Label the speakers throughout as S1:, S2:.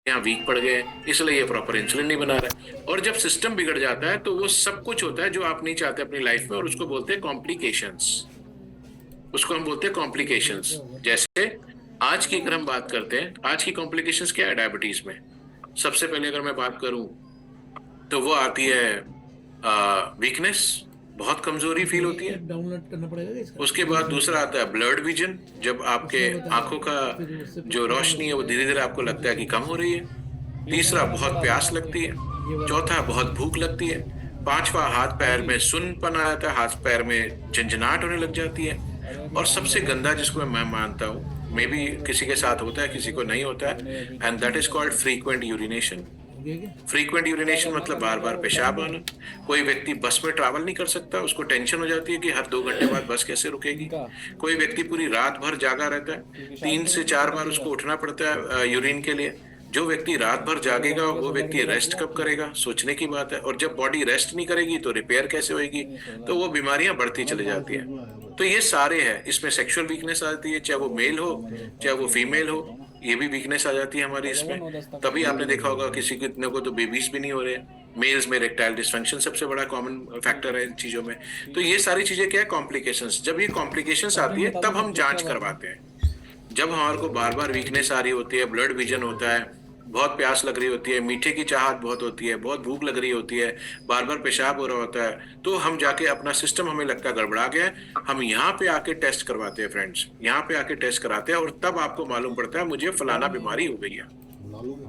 S1: यहाँ वीक पड़ गए हैं, इसलिए ये प्रॉपर इंसुलिन नहीं बना रहा है। और जब सिस्टम बिगड़ जाता है तो वो सब कुछ होता है जो आप नहीं चाहते अपनी लाइफ में, और उसको बोलते हैं कॉम्प्लिकेशंस। उसको हम बोलते हैं कॉम्प्लिकेशंस। जैसे आज की अगर हम बात करते हैं, आज की कॉम्प्लिकेशंस क्या है डायबिटीज में? सबसे पहले अगर मैं बात करूं तो वो आती है वीकनेस, बहुत कमजोरी फील होती है।
S2: डाउनलोड करना पड़ेगा इसका।
S1: उसके बाद दूसरा आता है ब्लड विजन, जब आपके
S2: उसमें बताया
S1: आंखों का
S2: फिर उससे
S1: जो
S2: पता
S1: रोशनी है वो
S2: लगेगा।
S1: धीरे धीरे आपको लगता है कि कम हो रही है।
S2: ये
S1: तीसरा
S2: वाला
S1: बहुत
S2: बड़ा
S1: प्यास
S2: वाला
S1: लगती है।
S2: ये वाला
S1: चौथा बहुत भूख लगती है। पांचवा हाथ पैर में सुन्नपन आ जाता है, हाथ पैर में झंझनाहट होने लग जाती है। और सबसे गंदा जिसको मैं मानता हूँ, मे बी किसी के साथ होता है किसी को नहीं होता है, and that is called frequent urination.
S2: हो गया क्या?
S1: फ्रीक्वेंट यूरिनेशन मतलब बार बार पेशाब आना। कोई व्यक्ति बस में ट्रैवल नहीं कर सकता, उसको टेंशन हो जाती है कि हर 2 घंटे बाद बस कैसे रुकेगी। कोई व्यक्ति पूरी रात भर जागा रहता है, 3 से 4 बार उसको उठना पड़ता है यूरिन के लिए। जो व्यक्ति रात भर जागेगा वो व्यक्ति रेस्ट कब करेगा, सोचने की बात है। और जब बॉडी रेस्ट नहीं करेगी तो रिपेयर कैसे होगी? तो वो बीमारियां बढ़ती चली जाती हैं। तो ये सारे हैं, इसमें सेक्सुअल वीकनेस आती है, चाहे वो मेल हो चाहे वो फीमेल हो, ये भी वीकनेस आ जाती है हमारी इसमें। तभी आपने देखा होगा किसी कितने को तो बेबीज भी नहीं हो रहे। मेल्स में इरेक्टाइल डिसफंक्शन सबसे बड़ा कॉमन फैक्टर है इन चीजों में। तो ये सारी चीजें क्या है, कॉम्प्लिकेशंस। जब ये कॉम्प्लिकेशंस आती है तब हम जांच करवाते हैं। जब हमारे को बार बार वीकनेस आ रही होती है, ब्लड विजन होता है, बहुत प्यास लग रही होती है, मीठे की चाहत बहुत होती है, बहुत भूख लग रही होती है, बार बार पेशाब हो रहा होता है, तो हम जाके अपना सिस्टम हमें लगता है गड़बड़ा गया है, हम यहाँ पे आके टेस्ट करवाते हैं फ्रेंड्स। यहाँ पे आके टेस्ट कराते हैं और तब आपको मालूम पड़ता है मुझे फलाना बीमारी हो गई है।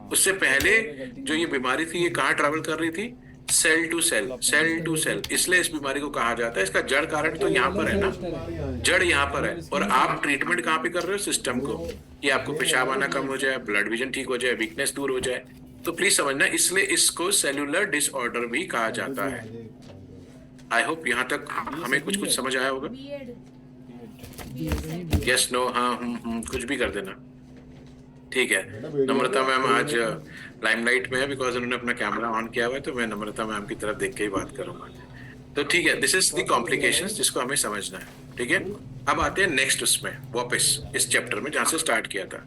S1: उससे पहले जो ये बीमारी थी ये कहाँ ट्रैवल कर रही थी? Cell to cell, cell to cell. इसलिए इस बीमारी को कहा जाता है, इसका जड़ कारण तो यहाँ पर है ना, जड़ यहाँ पर है। और आप ट्रीटमेंट कहाँ पे कर रहे हो? सिस्टम को, कि आपको पेशाब आना कम हो जाए, ब्लड विजन ठीक हो जाए, वीकनेस दूर हो जाए। तो प्लीज समझना, इसलिए इसको सेल्यूलर डिसऑर्डर भी कहा जाता है। आई होप यहाँ तक हमें कुछ कुछ समझ आया होगा। यस नो हाँ कुछ भी कर देना, ठीक है। नम्रता मैम आज लाइमलाइट में है बिकॉज उन्होंने अपना कैमरा ऑन किया हुआ है, तो मैं नम्रता मैम की तरफ देख के ही बात करूंगा। तो ठीक है, दिस इज द कॉम्प्लिकेशंस जिसको हमें समझना है, ठीक है। अब आते हैं नेक्स्ट उसमें वापस इस चैप्टर में जहां से स्टार्ट किया था।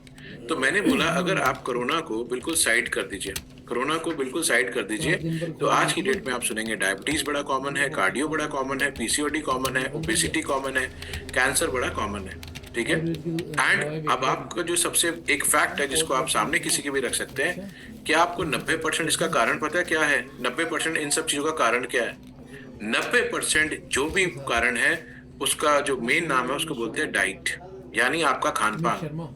S1: तो मैंने बोला अगर आप कोरोना को बिल्कुल साइड कर दीजिए, कोरोना को बिल्कुल साइड कर दीजिए, तो आज की डेट में आप सुनेंगे डायबिटीज बड़ा कॉमन है, कार्डियो बड़ा कॉमन है, पीसीओडी कॉमन है, ओबेसिटी कॉमन है, कैंसर बड़ा कॉमन है, ठीक है। एंड अब आपका जो सबसे एक फैक्ट है जिसको आप सामने किसी के भी रख सकते हैं, क्या आपको 90% इसका कारण पता है क्या है? 90% इन सब चीजों का कारण क्या है? 90% जो भी कारण है उसका जो मेन नाम है उसको बोलते हैं डाइट, यानी आपका खान पान।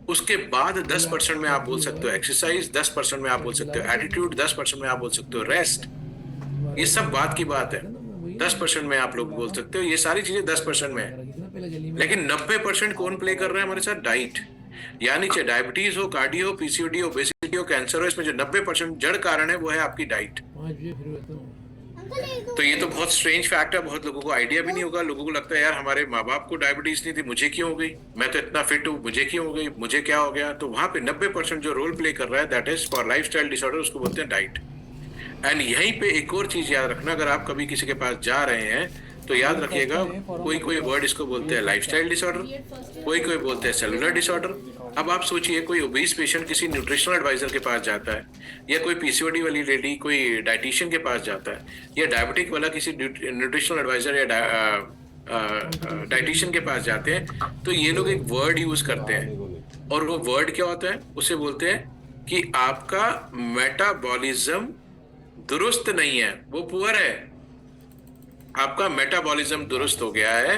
S1: उसके बाद 10% में आप बोल सकते हो एक्सरसाइज, 10% में आप बोल सकते हो एटीट्यूड, 10% में आप बोल सकते हो रेस्ट। ये सब बात की बात है। 10% में आप लोग बोल सकते हो, ये सारी चीजें 10% में है। लेकिन 90% कौन प्ले कर रहा है हमारे साथ? डाइट। यानी चाहे डायबिटीज हो, कार्डियो, पीसीओडी, ओबेसिटी हो, कैंसर हो, इसमें जो 90% जड़ कारण है वो है आपकी डाइट। तो ये तो बहुत स्ट्रेंज फैक्ट है, बहुत लोगों को आइडिया भी नहीं होगा। लोगों को लगता है यार हमारे माँ बाप को डायबिटीज नहीं थी, मुझे क्यों हो गई? मैं तो इतना फिट हूँ, मुझे क्यों हो गई? मुझे क्या हो गया? तो वहां पे 90% जो रोल प्ले कर रहा है that is for lifestyle disorder, उसको बोलते हैं डाइट। एंड यहीं पे एक और चीज याद रखना, अगर आप कभी किसी के पास जा रहे हैं तो याद रखिएगा, कोई कोई वर्ड इसको बोलते हैं लाइफस्टाइल डिसऑर्डर, कोई कोई बोलते हैं सेलुलर डिसऑर्डर। अब आप सोचिए कोई ओबीस पेशेंट किसी न्यूट्रिशनल एडवाइजर के पास जाता है, या कोई पीसीओडी वाली लेडी कोई डाइटिशियन के पास जाता है, या डायबिटिक वाला किसी न्यूट्रिशनल एडवाइजर या डाइटिशियन के पास जाते हैं, तो ये लोग एक वर्ड यूज करते हैं। और वो वर्ड क्या होता है? उसे बोलते हैं कि आपका मेटाबॉलिज्म दुरुस्त नहीं है, वो पुअर है। आपका मेटाबॉलिज्म दुरुस्त हो गया है,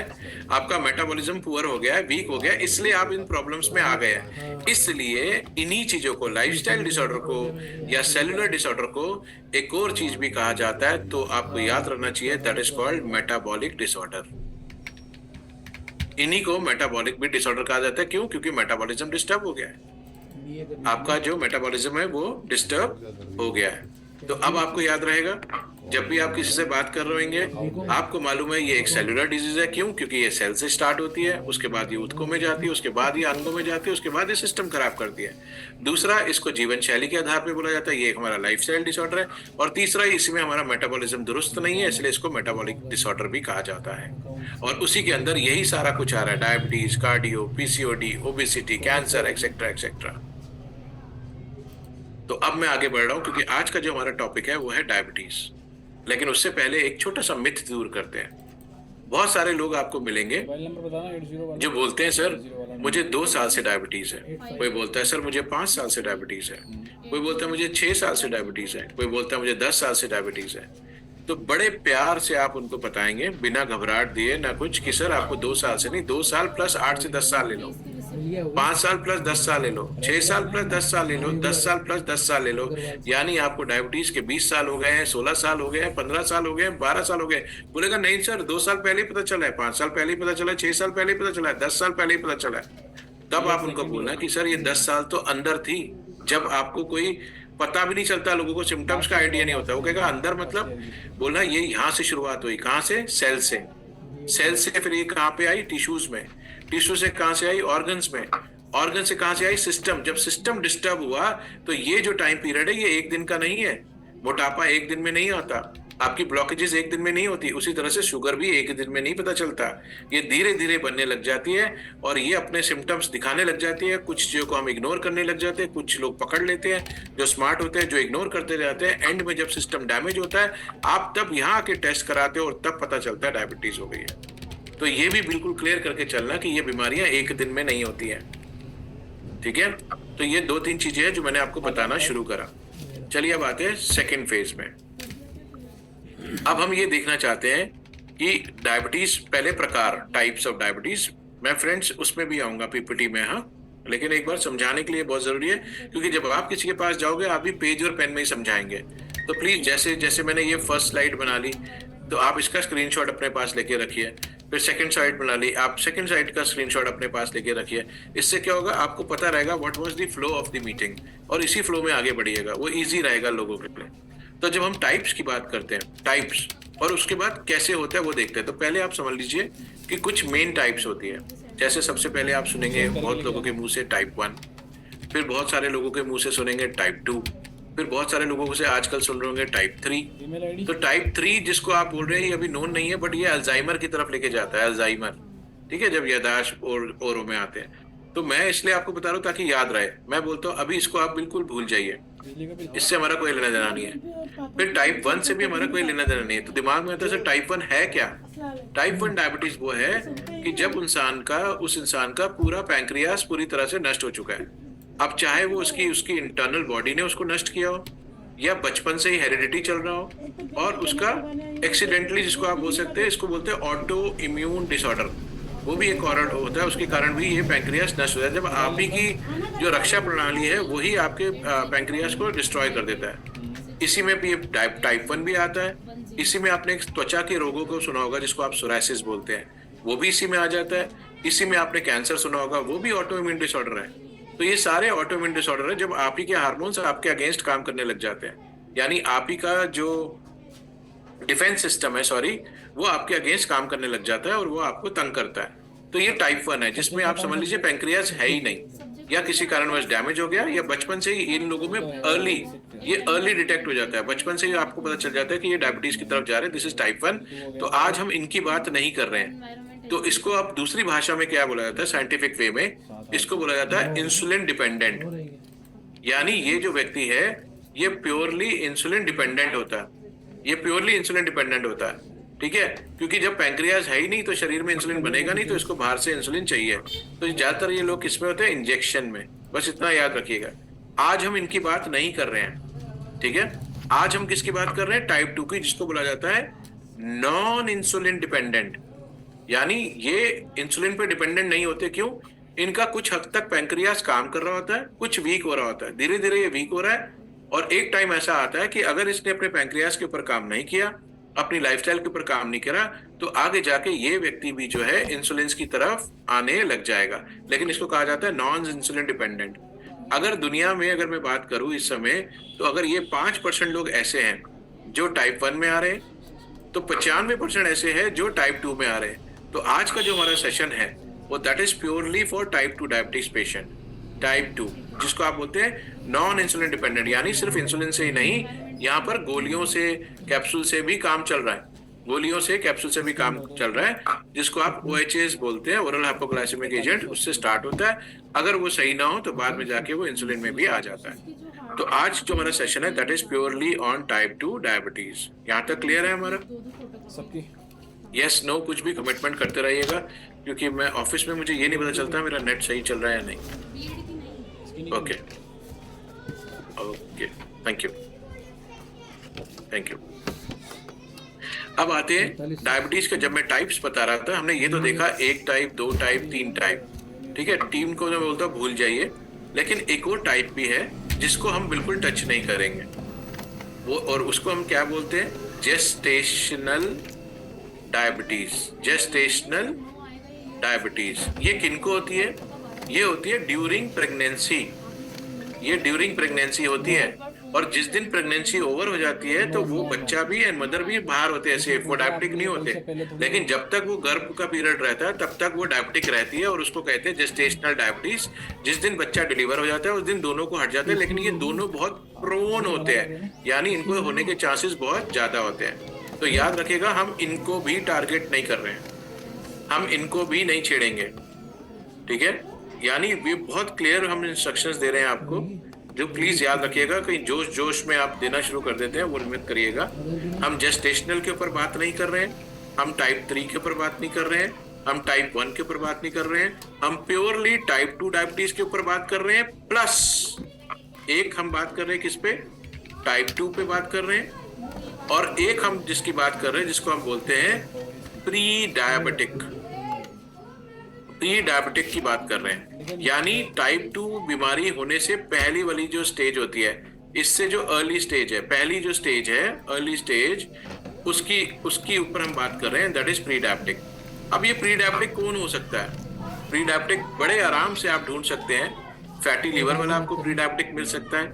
S1: आपका मेटाबॉलिज्म पुअर हो गया है, वीक हो गया है, इसलिए आप इन प्रॉब्लम्स में आ गए हैं। इसलिए इन्हीं चीजों को, लाइफस्टाइल डिसऑर्डर को या सेलुलर डिसऑर्डर को एक और चीज भी कहा जाता है, तो आपको याद रखना चाहिए, that is called metabolic disorder. इन्हीं को मेटाबॉलिक भी डिसऑर्डर कहा जाता है। क्यों? क्योंकि मेटाबॉलिज्म डिस्टर्ब हो गया है, आपका जो मेटाबॉलिज्म है वो डिस्टर्ब हो गया है। तो अब आपको याद रहेगा, जब भी आप किसी से बात कर रहे होंगे, आपको मालूम है ये एक सेलुलर डिजीज है। क्यों? क्योंकि ये सेल से स्टार्ट होती है, उसके बाद ये ऊतकों में जाती है, उसके बाद ये अंगों में जाती है, उसके बाद ये सिस्टम खराब करती है। दूसरा, इसको जीवन शैली के आधार पर बोला जाता है, ये एक हमारा लाइफस्टाइल डिसऑर्डर है। और तीसरा, इसमें हमारा मेटाबॉलिज्म दुरुस्त नहीं है, इसलिए इसको मेटाबॉलिक डिसऑर्डर भी कहा जाता है। और उसी के अंदर यही सारा कुछ आ रहा है, diabetes, cardio, PCOD, obesity, cancer, etcetera etcetera. तो अब मैं आगे बढ़ रहा हूँ क्योंकि आज का जो हमारा टॉपिक है वो है डायबिटीज। लेकिन उससे पहले एक छोटा सा मिथ दूर करते हैं। बहुत सारे लोग आपको मिलेंगे
S2: मोबाइल नंबर बताना 80 वाला।
S1: जो बोलते हैं सर
S2: 80 वाला
S1: मुझे 2 साल से डायबिटीज है, कोई बोलता है सर मुझे 5 साल से डायबिटीज है, कोई बोलता है मुझे 6 साल से डायबिटीज है, कोई बोलता है मुझे 10 साल से डायबिटीज है। तो बड़े प्यार से आप उनको बताएंगे बिना घबराहट दिए ना कुछ कि सर आपको 2 साल से नहीं, 2 साल प्लस 8 से 10 साल ले लो, 5 साल प्लस 10 साल ले लो, 6 साल प्लस 10 साल ले लो, 10 साल प्लस 10 साल ले लो, यानी आपको डायबिटीज के 20 साल हो गए हैं, 16 साल हो गए हैं, 15 साल हो गए हैं, 12 साल हो गए। बोलेगा नहीं सर 2 साल पहले ही पता चला है, 5 साल पहले ही पता चला है, 6 साल पहले ही पता चला है, 10 साल पहले ही पता चला है। तब आप उनको बोलना कि सर ये 10 साल तो अंदर थी, जब आपको कोई पता भी नहीं चलता, लोगों को सिम्टम्स का आइडिया नहीं होता। वो कहेगा अंदर मतलब बोलना ये यहाँ से शुरुआत हुई, कहाँ से, सेल से, सेल से फिर ये कहाँ पे आई, टिश्यूज में, टिश्यू से कहाँ से आई, ऑर्गन्स में, ऑर्गन से कहाँ से आई, सिस्टम। जब सिस्टम डिस्टर्ब हुआ तो ये जो टाइम पीरियड है ये एक दिन का नहीं है। मोटापा एक दिन में नहीं आता, आपकी ब्लॉकेजेस एक दिन में नहीं होती, उसी तरह से शुगर भी एक दिन में नहीं पता चलता, ये धीरे धीरे बनने लग जाती है और ये अपने सिम्टम्स दिखाने लग जाती है। कुछ चीजों को हम इग्नोर करने लग जाते हैं, कुछ लोग पकड़ लेते हैं, जो स्मार्ट होते हैं जो इग्नोर करते जाते हैं। एंड में जब सिस्टम डैमेज होता है आप तब यहाँ आके टेस्ट कराते हो और तब पता चलता है डायबिटीज हो गई है। तो ये भी बिल्कुल क्लियर करके चलना कि ये बीमारियां एक दिन में नहीं होती हैं, ठीक है। तो ये 2-3 चीजें हैं जो मैंने आपको बताना शुरू करा। चलिए अब आते हैं सेकेंड फेज में। अब हम ये देखना चाहते हैं कि डायबिटीज पहले प्रकार, टाइप्स ऑफ डायबिटीज, मैं फ्रेंड्स उसमें भी आऊंगा पीपीटी में, हाँ, लेकिन एक बार समझाने के लिए बहुत जरूरी है क्योंकि जब आप किसी के पास जाओगे आप भी पेज और पेन में ही समझाएंगे। तो प्लीज जैसे जैसे मैंने ये फर्स्ट स्लाइड बना ली तो आप इसका स्क्रीनशॉट अपने पास लेके रखिए, फिर सेकंड स्लाइड बना ली, आप सेकंड स्लाइड का स्क्रीनशॉट अपने पास लेके रखिए। इससे क्या होगा, आपको पता रहेगा what was the flow of the meeting और इसी फ्लो में आगे बढ़िएगा, वो इजी रहेगा लोगों के लिए। तो जब हम टाइप्स की बात करते हैं, टाइप्स, और उसके बाद कैसे होता है वो देखते हैं। तो पहले आप समझ लीजिए कि कुछ मेन टाइप्स होती है। जैसे सबसे पहले आप सुनेंगे बहुत लोगों के मुंह से टाइप 1, फिर बहुत सारे लोगों के मुंह से सुनेंगे टाइप 2, फिर बहुत सारे लोगों से आजकल सुन रहे होंगे टाइप 3। तो टाइप 3 जिसको आप बोल रहे हैं ये अभी नोन नहीं है, बट ये अल्जाइमर की तरफ लेके जाता है, अल्जाइमर, ठीक है, जब याददाश्त और में आते हैं। तो मैं इसलिए आपको बता रहा हूँ ताकि याद रहे। मैं बोलता हूँ अभी इसको आप बिल्कुल भूल जाइए, इससे हमारा कोई लेना देना नहीं है। फिर टाइप 1 से भी हमारा कोई लेना देना नहीं है। तो दिमाग में आता है सर टाइप 1 है क्या? टाइप 1 डायबिटीज वो है कि जब उस इंसान का पूरा पैंक्रियास पूरी तरह से नष्ट हो चुका है। अब चाहे वो उसकी इंटरनल बॉडी ने उसको नष्ट किया हो या बचपन से ही हेरिडिटी चल रहा हो और उसका एक्सीडेंटली, जिसको आप बोल सकते हैं, इसको बोलते हैं ऑटो इम्यून डिसऑर्डर, वो भी एक कारण होता है, उसके कारण भी ये पैंक्रियास नष्ट हो जाता है। जब आप ही की जो रक्षा प्रणाली है वही आपके पैंक्रियास को डिस्ट्रॉय कर देता है। इसी में भी टाइप 1 भी आता है। इसी में आपने त्वचा के रोगों को सुना होगा जिसको आप सोरायसिस बोलते हैं, वो भी इसी में आ जाता है। इसी में आपने कैंसर सुना होगा, वो भी ऑटो इम्यून डिसऑर्डर है। तो ये सारे ऑटो इम्यून डिसऑर्डर है जब आप ही के हार्मोन्स आपके अगेंस्ट काम करने लग जाते हैं, यानी आप ही का जो डिफेंस सिस्टम है, सॉरी, वो आपके अगेंस्ट काम करने लग जाता है और वो आपको तंग करता है। तो ये टाइप 1 है जिसमें आप समझ लीजिए पैंक्रियास है ही नहीं या किसी कारणवश डैमेज हो गया या बचपन से ही इन लोगों में अर्ली डिटेक्ट हो जाता है। बचपन से ही आपको पता चल जाता है कि ये डायबिटीज की तरफ जा रहे हैं, दिस इज टाइप 1। तो आज हम इनकी बात नहीं कर रहे हैं। तो इसको अब दूसरी भाषा में क्या बोला जाता है, साइंटिफिक वे में इसको बोला जाता है इंसुलिन डिपेंडेंट, यानी ये जो व्यक्ति है ये प्योरली इंसुलिन डिपेंडेंट होता है, ये प्योरली इंसुलिन डिपेंडेंट होता है, ठीक है। क्योंकि जब पैंक्रियास है ही नहीं तो शरीर में इंसुलिन बनेगा नहीं, तो इसको बाहर से इंसुलिन चाहिए। तो ज्यादातर ये लोग किसमें होते हैं, इंजेक्शन में, बस इतना याद रखिएगा। आज हम इनकी बात नहीं कर रहे हैं, ठीक है। आज हम किसकी बात कर रहे हैं, टाइप 2 की, जिसको बोला जाता है नॉन इंसुलिन डिपेंडेंट, यानी ये इंसुलिन पे डिपेंडेंट नहीं होते। क्यों? इनका कुछ हद तक पैंक्रियास काम कर रहा होता है, कुछ वीक हो रहा होता है, धीरे धीरे ये वीक हो रहा है और एक टाइम ऐसा आता है कि अगर इसने अपने पैंक्रियास के ऊपर काम नहीं किया, अपनी लाइफस्टाइल के ऊपर काम नहीं करा, तो आगे जाके ये व्यक्ति भी जो है इंसुलिन की तरफ आने लग जाएगा। लेकिन इसको कहा जाता है नॉन इंसुलिन डिपेंडेंट। अगर दुनिया में अगर मैं बात करूं इस समय, तो अगर ये 5% लोग ऐसे हैं जो टाइप 1 में आ रहे हैं, तो 95% ऐसे हैं जो टाइप 2 में आ रहे हैं। तो आज का जो हमारा सेशन है वो that is purely for type 2 diabetes patient, type 2, जिसको आप बोलते हैं नॉन इंसुलिन डिपेंडेंट, यानी सिर्फ इंसुलिन से ही नहीं, यहाँ पर गोलियों से, कैप्सूल से भी काम चल रहा है, गोलियों से, कैप्सूल से भी काम चल रहा है, जिसको आप OHAs बोलते हैं, ओरल हाइपोग्लाइसेमिक एजेंट, उससे स्टार्ट होता है। अगर वो सही ना हो तो बाद में जाके वो इंसुलिन में भी आ जाता है। तो आज जो हमारा सेशन है that is purely on type 2 diabetes. यहाँ तक क्लियर है हमारा?
S3: सबकी
S1: यस नो कुछ भी कमिटमेंट करते रहिएगा, क्योंकि मैं ऑफिस में मुझे ये नहीं पता चलता मेरा नेट सही चल रहा है या नहीं। Okay okay, thank you thank you. अब आते हैं डायबिटीज के। जब मैं टाइप्स बता रहा था, हमने ये तो देखा 1 टाइप, 2 टाइप, 3 टाइप, ठीक है। टीम को मैं बोलता भूल जाइए, लेकिन एक और टाइप भी है जिसको हम बिल्कुल टच नहीं करेंगे वो, और उसको हम क्या बोलते हैं? Gestational diabetes. जेस्टेशनल डायबिटीज ये किनको होती है? ये होती है ड्यूरिंग प्रेगनेंसी। ये ड्यूरिंग प्रेगनेंसी होती है, और जिस दिन प्रेगनेंसी ओवर हो जाती है तो वो बच्चा भी एंड मदर भी बाहर होते हैं, सेफ, वो डायबिटिक नहीं होते। लेकिन जब तक वो गर्भ का पीरियड रहता है तब तक वो डायबिटिक रहती है, और उसको कहते हैं जेस्टेशनल डायबिटीज। जिस दिन बच्चा डिलीवर हो जाता है उस दिन दोनों को हट जाते हैं, लेकिन ये दोनों बहुत प्रोन होते हैं, यानी इनको होने के चांसेस बहुत ज्यादा होते हैं। तो याद रखिएगा, हम इनको भी टारगेट नहीं कर रहे हैं, हम इनको भी नहीं छेड़ेंगे, ठीक है। यानी ये बहुत क्लियर हम इंस्ट्रक्शंस दे रहे हैं आपको, जो प्लीज याद रखिएगा। कहीं जोश जोश में आप देना शुरू कर देते हैं, वो मत करिएगा। हम जेस्टेशनल के ऊपर बात नहीं कर रहे हैं, हम टाइप 3 के ऊपर बात नहीं कर रहे हैं, हम टाइप 1 के ऊपर बात नहीं कर रहे हैं, हम प्योरली टाइप 2 डायबिटीज के ऊपर बात कर रहे हैं। प्लस एक हम बात कर रहे हैं किस पे? टाइप 2 पे बात कर रहे हैं, और एक हम जिसकी बात कर रहे हैं जिसको हम बोलते हैं प्री डायबिटिक। प्री डायबिटिक की बात कर रहे हैं, यानी टाइप 2 बीमारी होने से पहली वाली जो स्टेज होती है, इससे जो अर्ली स्टेज है, पहली जो स्टेज है अर्ली स्टेज, उसकी ऊपर हम बात कर रहे हैं, दैट इज प्री डायबिटिक। अब ये प्री डायबिटिक कौन हो सकता है? प्री डायबिटिक बड़े आराम से आप ढूंढ सकते हैं। फैटी लीवर वाला आपको प्री डायबिटिक मिल सकता है,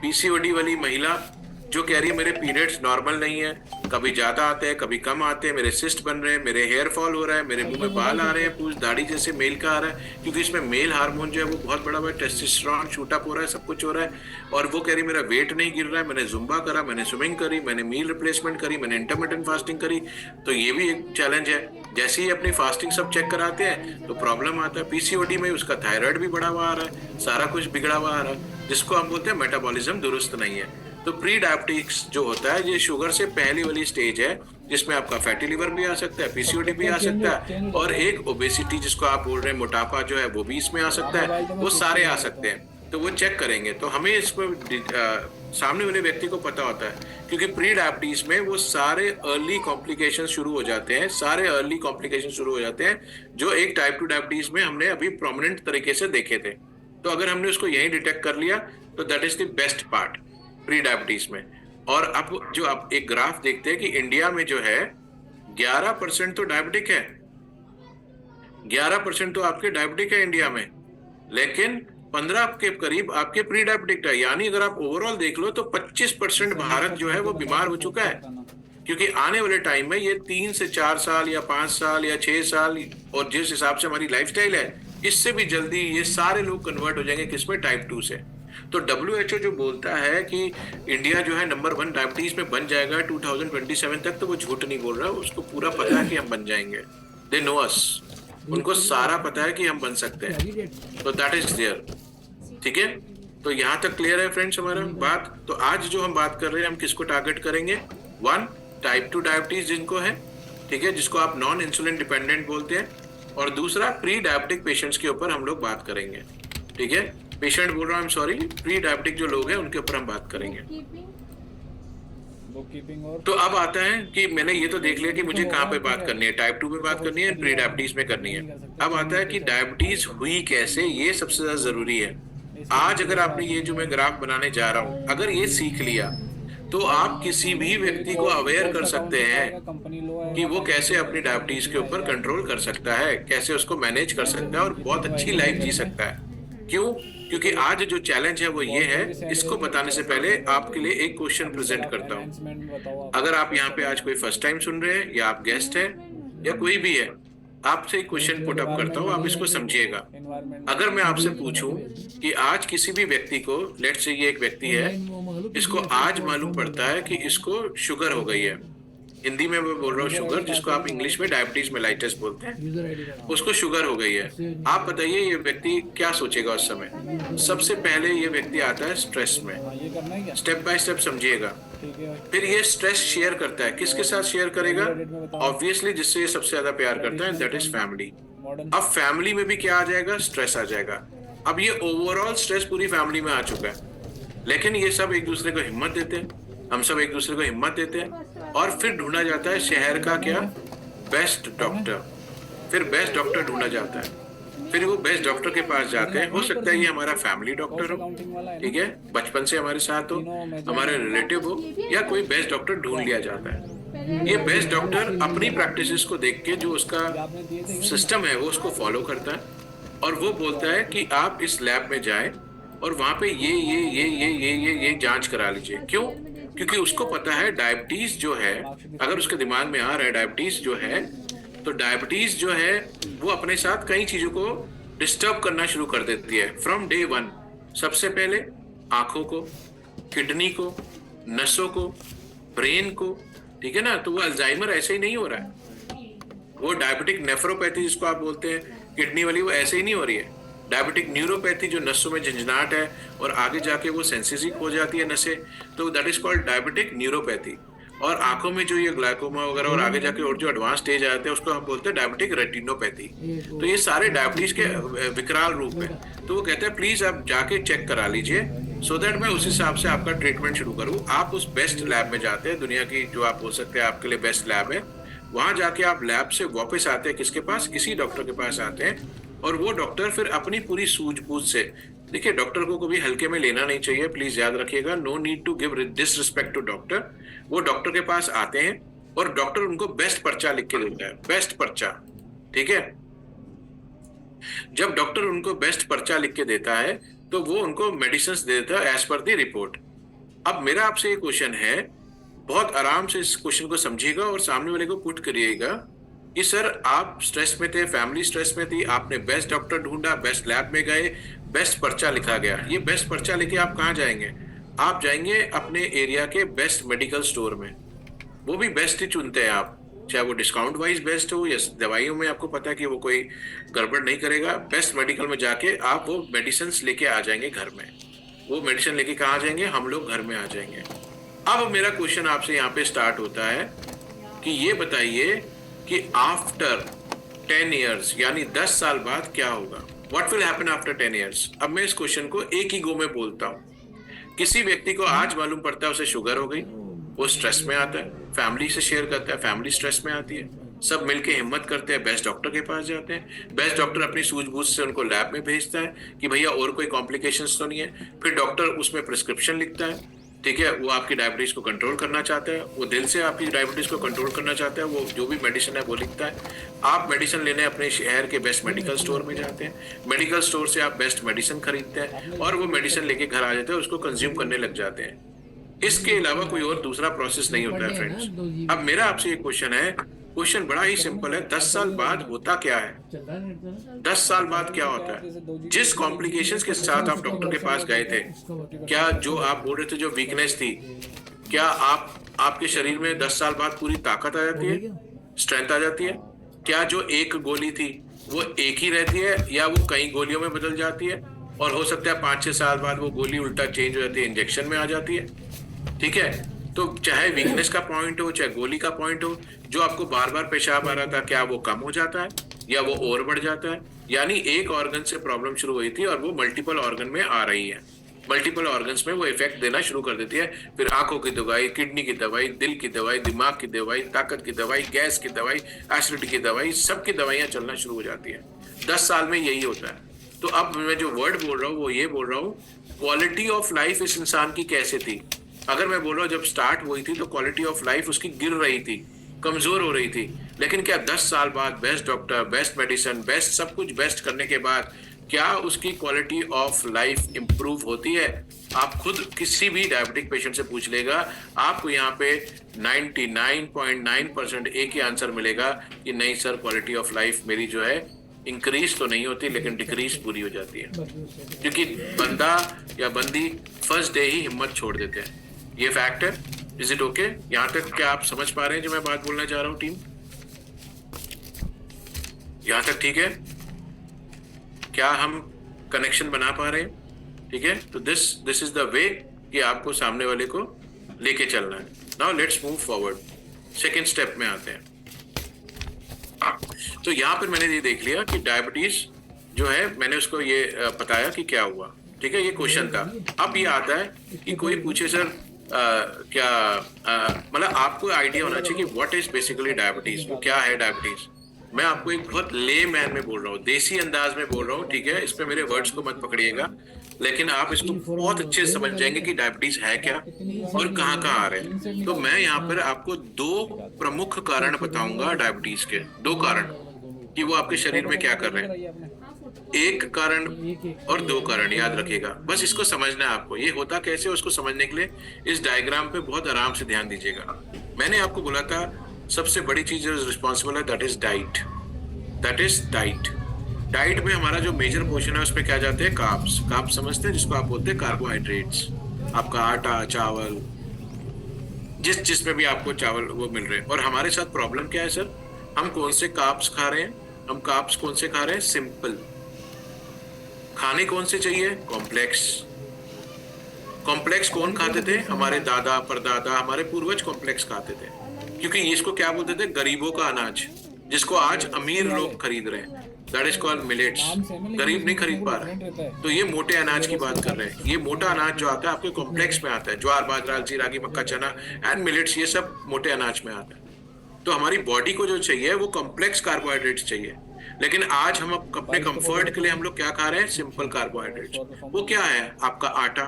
S1: पीसीओडी वाली महिला जो कह रही है मेरे पीरियड्स नॉर्मल नहीं है, कभी ज्यादा आते हैं कभी कम आते हैं, मेरे सिस्ट बन रहे हैं, मेरे हेयर फॉल हो रहा है, मेरे मुंह में बाल आ रहे हैं, पूछ दाढ़ी जैसे मेल का आ रहा है, क्योंकि इसमें मेल हार्मोन जो है वो बहुत बड़ा हुआ है, टेस्टोस्टेरोन शूट अप हो रहा है, सब कुछ हो रहा है। और वो कह रही मेरा वेट नहीं गिर रहा है, मैंने जुम्बा करा, मैंने स्विमिंग करी, मैंने मील रिप्लेसमेंट करी, मैंने इंटरमिटेंट फास्टिंग करी। तो ये भी एक चैलेंज है। जैसे ही अपनी फास्टिंग सब चेक कराते हैं तो प्रॉब्लम आता है। पीसीओडी में उसका थायराइड भी बढ़ा हुआ आ रहा है, सारा कुछ बिगड़ा हुआ आ रहा है, जिसको हम बोलते हैं मेटाबॉलिज्म दुरुस्त नहीं है। तो प्री डायबिटिक्स जो होता है ये शुगर से पहली वाली स्टेज है, जिसमें आपका फैटी लिवर भी आ सकता है, पीसीओडी भी आ सकता है, और एक ओबेसिटी जिसको आप बोल रहे हैं मोटापा जो है वो भी इसमें आ सकता है, वो सारे आ सकते हैं। तो वो चेक करेंगे तो हमें इसको सामने वाले व्यक्ति को पता होता है, क्योंकि प्री डायबिटीज में वो सारे अर्ली कॉम्प्लिकेशन शुरू हो जाते हैं, सारे अर्ली कॉम्प्लिकेशन शुरू हो जाते हैं जो एक टाइप 2 डायबिटीज में हमने अभी प्रोमिनेंट तरीके से देखे थे। तो अगर हमने उसको यही डिटेक्ट कर लिया तो that is the best part pre diabetes में। और अब जो आप एक ग्राफ देखते हैं कि इंडिया में जो है 11% तो डायबिटिक है, 11% तो आपके डायबिटिक है इंडिया में, लेकिन 15 के करीब आपके प्री डायबिटिक है। यानी अगर आप ओवरऑल देख लो तो 25% भारत जो है वो बीमार हो चुका है, क्योंकि आने वाले टाइम में ये 3 से 4 साल या 5 साल या 6 साल, और जिस हिसाब से हमारी लाइफस्टाइल है, इससे भी जल्दी ये सारे लोग कन्वर्ट हो जाएंगे किसमें? टाइप 2 से। तो WHO जो बोलता है कि इंडिया जो है नंबर 1 डायबिटीज में बन जाएगा 2027 तक, तो वो झूठ नहीं बोल रहा है, उसको पूरा पता है कि हम बन जाएंगे। दे नो अस, उनको सारा पता है कि हम बन सकते हैं, तो दैट इज देयर, ठीक है। तो यहाँ तक क्लियर है फ्रेंड्स हमारा बात। तो आज जो हम बात कर रहे हैं, हम किसको टारगेट करेंगे? 1 टाइप 2 डायबिटीज जिनको है, ठीक है, जिसको आप नॉन इंसुलिन डिपेंडेंट बोलते हैं, और दूसरा प्री डायबिटिक पेशेंट्स के ऊपर हम लोग बात करेंगे, ठीक है। पेशेंट बोल रहा हूँ, सॉरी, प्री डायबिटिक जो लोग हैं उनके ऊपर हम बात करेंगे। तो अब आता है कि मैंने ये तो देख लिया कि मुझे कहाँ पे बात करनी है, टाइप 2 में बात करनी है, प्री डायबिटीज में करनी है। अब आता है कि डायबिटीज हुई कैसे, ये सबसे ज्यादा जरूरी है। आज अगर आपने ये जो मैं ग्राफ बनाने जा रहा हूँ, अगर ये सीख लिया तो आप किसी भी व्यक्ति को अवेयर कर सकते हैं कि वो कैसे अपनी डायबिटीज के ऊपर कंट्रोल कर सकता है, कैसे उसको मैनेज कर सकता है और बहुत अच्छी लाइफ जी सकता है। क्यों? क्योंकि आज जो चैलेंज है वो ये है। इसको बताने से पहले आपके लिए एक क्वेश्चन प्रेजेंट करता हूँ। अगर आप यहाँ पे आज कोई फर्स्ट टाइम सुन रहे हैं, या आप गेस्ट हैं, या कोई भी है, आपसे एक क्वेश्चन पुट अप करता हूँ, आप इसको समझिएगा। अगर मैं आपसे पूछूं कि आज किसी भी व्यक्ति को, लेट्स से ये एक व्यक्ति है, इसको आज मालूम पड़ता है कि इसको शुगर हो गई है, हिंदी में मैं बोल रहा हूँ शुगर, जिसको आप इंग्लिश में डायबिटीज मेलाइटस बोलते हैं,
S2: यूजर आईडी का
S1: उसको शुगर हो गई है। आप बताइए ये व्यक्ति क्या सोचेगा उस समय? सबसे पहले ये व्यक्ति आता है स्ट्रेस में।
S3: ये करना है क्या?
S1: स्टेप बाय स्टेप समझिएगा।
S3: ठीक है।
S1: फिर ये स्ट्रेस शेयर करता है, किसके साथ शेयर करेगा? ऑब्वियसली जिससे ये सबसे ज्यादा प्यार करता है, दैट इज फैमिली।
S3: मॉडर्न
S1: अब फैमिली में भी क्या आ जाएगा? स्ट्रेस आ जाएगा। अब ये ओवरऑल स्ट्रेस पूरी फैमिली में आ चुका है, लेकिन ये सब एक दूसरे को हिम्मत देते हैं, हम सब एक दूसरे को हिम्मत देते हैं, और फिर ढूंढा जाता है शहर का क्या? Best doctor. फिर बेस्ट डॉक्टर ढूंढा जाता है, फिर वो बेस्ट डॉक्टर के पास जाते हैं। हो सकता है ये हमारा फैमिली डॉक्टर हो, ठीक है, बचपन से हमारे साथ हो, हमारे रिलेटिव हो, या कोई बेस्ट डॉक्टर ढूंढ लिया जाता है। ये बेस्ट डॉक्टर अपनी प्रैक्टिसेस को देख के जो उसका सिस्टम है वो उसको फॉलो करता है, और वो बोलता है कि आप इस लैब में जाएं और वहां पे ये जांच करा लीजिए। क्यों? क्योंकि उसको पता है डायबिटीज जो है, अगर उसके दिमाग में आ रहा है डायबिटीज जो है, तो डायबिटीज जो है वो अपने साथ कई चीजों को डिस्टर्ब करना शुरू कर देती है फ्रॉम डे वन। सबसे पहले आंखों को, किडनी को, नसों को, ब्रेन को, ठीक है ना। तो वो अल्जाइमर ऐसे ही नहीं हो रहा है, वो डायबिटिक नेफ्रोपैथी जिसको आप बोलते हैं किडनी वाली, वो ऐसे ही नहीं हो रही है। डायबिटिक न्यूरोपैथी जो नसों में झंझनाहट है और आगे जाके वो सेंसिटिव हो जाती है नसें, तो that is called diabetic neuropathy. और आंखों में जो ये ग्लाइकोमा वगैरह और आगे जाके और जो एडवांस स्टेज आते हैं उसको हम बोलते हैं डायबिटिक रेटिनोपैथी। तो ये सारे डायबिटीज के विकराल रूप है। तो वो कहते हैं प्लीज आप जाके चेक करा लीजिए, सो दैट मैं उस हिसाब से आपका ट्रीटमेंट शुरू करूँ। आप उस बेस्ट लैब में जाते हैं, दुनिया की जो आप बोल सकते हैं आपके लिए बेस्ट लैब है, वहां जाके आप लैब से वापस आते हैं, किसके पास? इसी डॉक्टर के पास आते हैं, और वो डॉक्टर फिर अपनी पूरी सूझबूझ से, देखिए डॉक्टर को कभी हल्के में लेना नहीं चाहिए, प्लीज याद रखिएगा, no need to give disrespect to doctor. वो डॉक्टर के पास आते हैं और डॉक्टर उनको बेस्ट पर्चा लिख के देता है, बेस्ट पर्चा, ठीक है। जब डॉक्टर उनको बेस्ट पर्चा लिख के देता है तो वो उनको मेडिसिन दे देता है एज पर द रिपोर्ट। अब मेरा आपसे ये क्वेश्चन है, बहुत आराम से इस क्वेश्चन को समझिएगा और सामने वाले को पुट करिएगा कि सर आप स्ट्रेस में थे, फैमिली स्ट्रेस में थी, आपने बेस्ट डॉक्टर ढूंढा, बेस्ट लैब में गए, बेस्ट पर्चा लिखा गया। ये बेस्ट पर्चा लेके आप कहाँ जाएंगे? आप जाएंगे अपने एरिया के बेस्ट मेडिकल स्टोर में, वो भी बेस्ट ही चुनते हैं आप, चाहे वो डिस्काउंट वाइज बेस्ट हो या दवाइयों में आपको पता है कि वो कोई गड़बड़ नहीं करेगा। बेस्ट मेडिकल में जाके आप वो मेडिसिन लेके आ जाएंगे घर में। वो मेडिसिन लेके कहाँ आ जाएंगे? हम लोग घर में आ जाएंगे। अब मेरा क्वेश्चन आपसे यहाँ पे स्टार्ट होता है कि ये बताइए कि आफ्टर 10 ईयर्स यानी 10 साल बाद क्या होगा? What will happen after 10 years? अब मैं इस क्वेश्चन को एक ही गो में बोलता हूँ। किसी व्यक्ति को आज मालूम पड़ता है उसे शुगर हो गई, वो स्ट्रेस में आता है, फैमिली से शेयर करता है, फैमिली स्ट्रेस में आती है, सब मिलके हिम्मत करते हैं, बेस्ट डॉक्टर के पास जाते हैं, बेस्ट डॉक्टर अपनी सूझबूझ से उनको लैब में भेजता है कि भैया और कोई कॉम्प्लिकेशंस तो नहीं है। फिर डॉक्टर उसमें प्रिस्क्रिप्शन लिखता है, ठीक है, वो आपकी डायबिटीज को कंट्रोल करना चाहता है, वो दिल से आपकी डायबिटीज को कंट्रोल करना चाहता है, वो जो भी मेडिसिन है वो लिखता है। आप मेडिसिन लेने अपने शहर के बेस्ट मेडिकल स्टोर में जाते हैं, मेडिकल स्टोर से आप बेस्ट मेडिसिन खरीदते हैं और वो मेडिसिन लेके घर आ जाते हैं, उसको कंज्यूम करने लग जाते हैं। इसके अलावा कोई और दूसरा प्रोसेस नहीं होता है फ्रेंड्स। अब मेरा आपसे ये क्वेश्चन है, क्वेश्चन बड़ा ही सिंपल है, 10 साल बाद होता क्या है? 10 साल बाद क्या होता है? जिस कॉम्प्लिकेशंस के साथ आप डॉक्टर के पास गए थे, क्या जो आप बोल रहे थे जो वीकनेस थी, क्या आपके शरीर में 10 साल बाद पूरी ताकत आ जाती है, स्ट्रेंथ आ जाती है? क्या जो एक गोली थी वो एक ही रहती है या वो कई गोलियों में बदल जाती है? और हो सकता है 5-6 साल बाद वो गोली उल्टा चेंज हो जाती है, इंजेक्शन में आ जाती है, ठीक है। तो चाहे वीकनेस का पॉइंट हो चाहे गोली का पॉइंट हो, जो आपको बार बार पेशाब आ रहा था, क्या वो कम हो जाता है या वो और बढ़ जाता है? यानी एक ऑर्गन से प्रॉब्लम शुरू हुई थी और वो मल्टीपल ऑर्गन में आ रही है, मल्टीपल ऑर्गन्स में वो इफेक्ट देना शुरू कर देती है। फिर आंखों की दवाई, किडनी की दवाई, दिल की दवाई, दिमाग की दवाई, ताकत की दवाई, गैस की दवाई, एसिडिटी की दवाई, सबकी दवाइयां चलना शुरू हो जाती है। 10 साल में यही होता है। तो अब मैं जो वर्ड बोल रहा हूँ वो ये बोल रहा हूँ, क्वालिटी ऑफ लाइफ इस इंसान की कैसे थी? अगर मैं बोल रहा हूँ जब स्टार्ट हुई थी तो क्वालिटी ऑफ लाइफ उसकी गिर रही थी, कमजोर हो रही थी, लेकिन क्या 10 साल बाद best doctor, best medicine, best सब कुछ बेस्ट करने के बाद क्या उसकी क्वालिटी ऑफ लाइफ इंप्रूव होती है? आप खुद किसी भी डायबिटिक पेशेंट से पूछ लेगा, आपको यहाँ पे 99.9% एक ही आंसर मिलेगा कि नहीं सर, क्वालिटी ऑफ लाइफ मेरी जो है इंक्रीज तो नहीं होती लेकिन डिक्रीज पूरी हो जाती है, क्योंकि बंदा या बंदी फर्स्ट डे ही हिम्मत छोड़ देते हैं। ये फैक्ट है। Is it okay? यहाँ तक क्या आप समझ पा रहे हैं जो मैं बात बोलना चाह रहा हूँ टीम? यहाँ तक ठीक है? क्या हम कनेक्शन बना पा रहे हैं? ठीक है, तो दिस इज द वे कि आपको सामने वाले को लेके चलना है। Now let's move forward, second step में आते हैं। तो यहाँ पर मैंने ये देख लिया कि डायबिटीज जो है, मैंने उसको ये बताया कि क्या हुआ। ठीक है, ये क्वेश्चन था। अब ये आता है कि कोई पूछे सर क्या मतलब आपको आइडिया होना चाहिए कि व्हाट इज बेसिकली डायबिटीज, वो क्या है डायबिटीज। मैं आपको एक बहुत ले मैन में बोल रहा हूँ, देसी अंदाज में बोल रहा हूँ। ठीक है, इस पे मेरे वर्ड्स को मत पकड़िएगा, लेकिन आप इसको बहुत अच्छे से समझ जाएंगे कि डायबिटीज है क्या और कहाँ कहाँ आ रहे हैं। तो मैं यहाँ पर आपको दो प्रमुख कारण बताऊंगा डायबिटीज के, दो कारण कि वो आपके शरीर में क्या कर रहे हैं। एक कारण और दो कारण, याद रखिएगा, बस इसको समझना है आपको। ये होता कैसे उसको समझने के लिए इस डायग्राम पे बहुत आराम से ध्यान दीजिएगा। मैंने आपको बोला था सबसे बड़ी चीज जो रिस्पॉन्सिबल है that is diet. That is diet. Diet में हमारा जो मेजर पोर्शन है उस पर क्या जाते हैं? कार्ब्स। कार्ब्स समझते हैं, जिसको आप बोलते हैं कार्बोहाइड्रेट्स। आपका आटा, चावल, जिसमें भी आपको चावल वो मिल रहे हैं। और हमारे साथ प्रॉब्लम क्या है सर? हम कौन से कार्ब्स खा रहे हैं? हम कार्ब्स कौन से खा रहे हैं? सिंपल। खाने कौन से चाहिए? कॉम्प्लेक्स। कॉम्प्लेक्स कौन खाते थे? हमारे दादा परदादा, हमारे पूर्वज कॉम्प्लेक्स खाते थे, क्योंकि इसको क्या बोलते थे? गरीबों का अनाज, जिसको आज अमीर लोग खरीद रहे हैं। That is called millets. गरीब नहीं खरीद पा रहे। तो ये मोटे अनाज की बात कर रहे हैं। ये मोटा अनाज जो आता है आपके कॉम्प्लेक्स में आता है। ज्वार, बाजरा, अलसी, रागी, मक्का, चना एंड मिलेट्स, ये सब मोटे अनाज में आता है। तो हमारी बॉडी को जो चाहिए वो कॉम्प्लेक्स कार्बोहाइड्रेट्स चाहिए। लेकिन आज हम अपने कंफर्ट के लिए हम लोग क्या खा रहे हैं? Simple carbohydrates. वो क्या है? आपका आटा।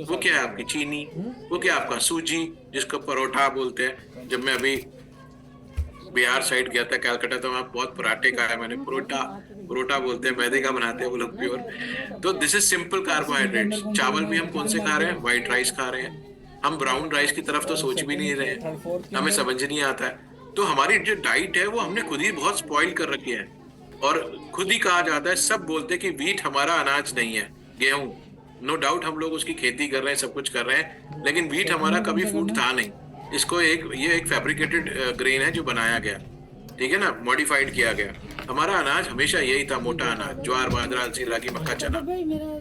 S1: वो क्या है? आपकी चीनी। वो क्या है? आपका सूजी, जिसको परोठा बोलते हैं। जब मैं अभी बिहार साइड गया था, कलकत्ता, तो वहाँ बहुत पराठे खाए मैंने। परोठा बोलते हैं, मैदे का बनाते हैं वो लोग प्योर। तो दिस इज सिंपल कार्बोहाइड्रेट्स। चावल भी हम कौन से खा रहे हैं? व्हाइट राइस खा रहे हैं। हम ब्राउन राइस की तरफ तो सोच भी नहीं रहे हैं, हमें समझ नहीं आता है। तो हमारी जो डाइट है वो हमने खुद ही बहुत स्पॉइल कर रखी है। और खुद ही कहा जाता है, सब बोलते हैं कि व्हीट हमारा अनाज नहीं है, गेहूं। नो डाउट हम लोग उसकी खेती कर रहे हैं, सब कुछ कर रहे हैं, लेकिन व्हीट हमारा कभी फूड था नहीं। इसको ये एक फैब्रिकेटेड ग्रेन है जो बनाया गया, ठीक है ना, मॉडिफाइड किया गया। हमारा अनाज हमेशा यही था, मोटा अनाज, ज्वार, बाजरा, अलसी, रागी, मक्का, चना।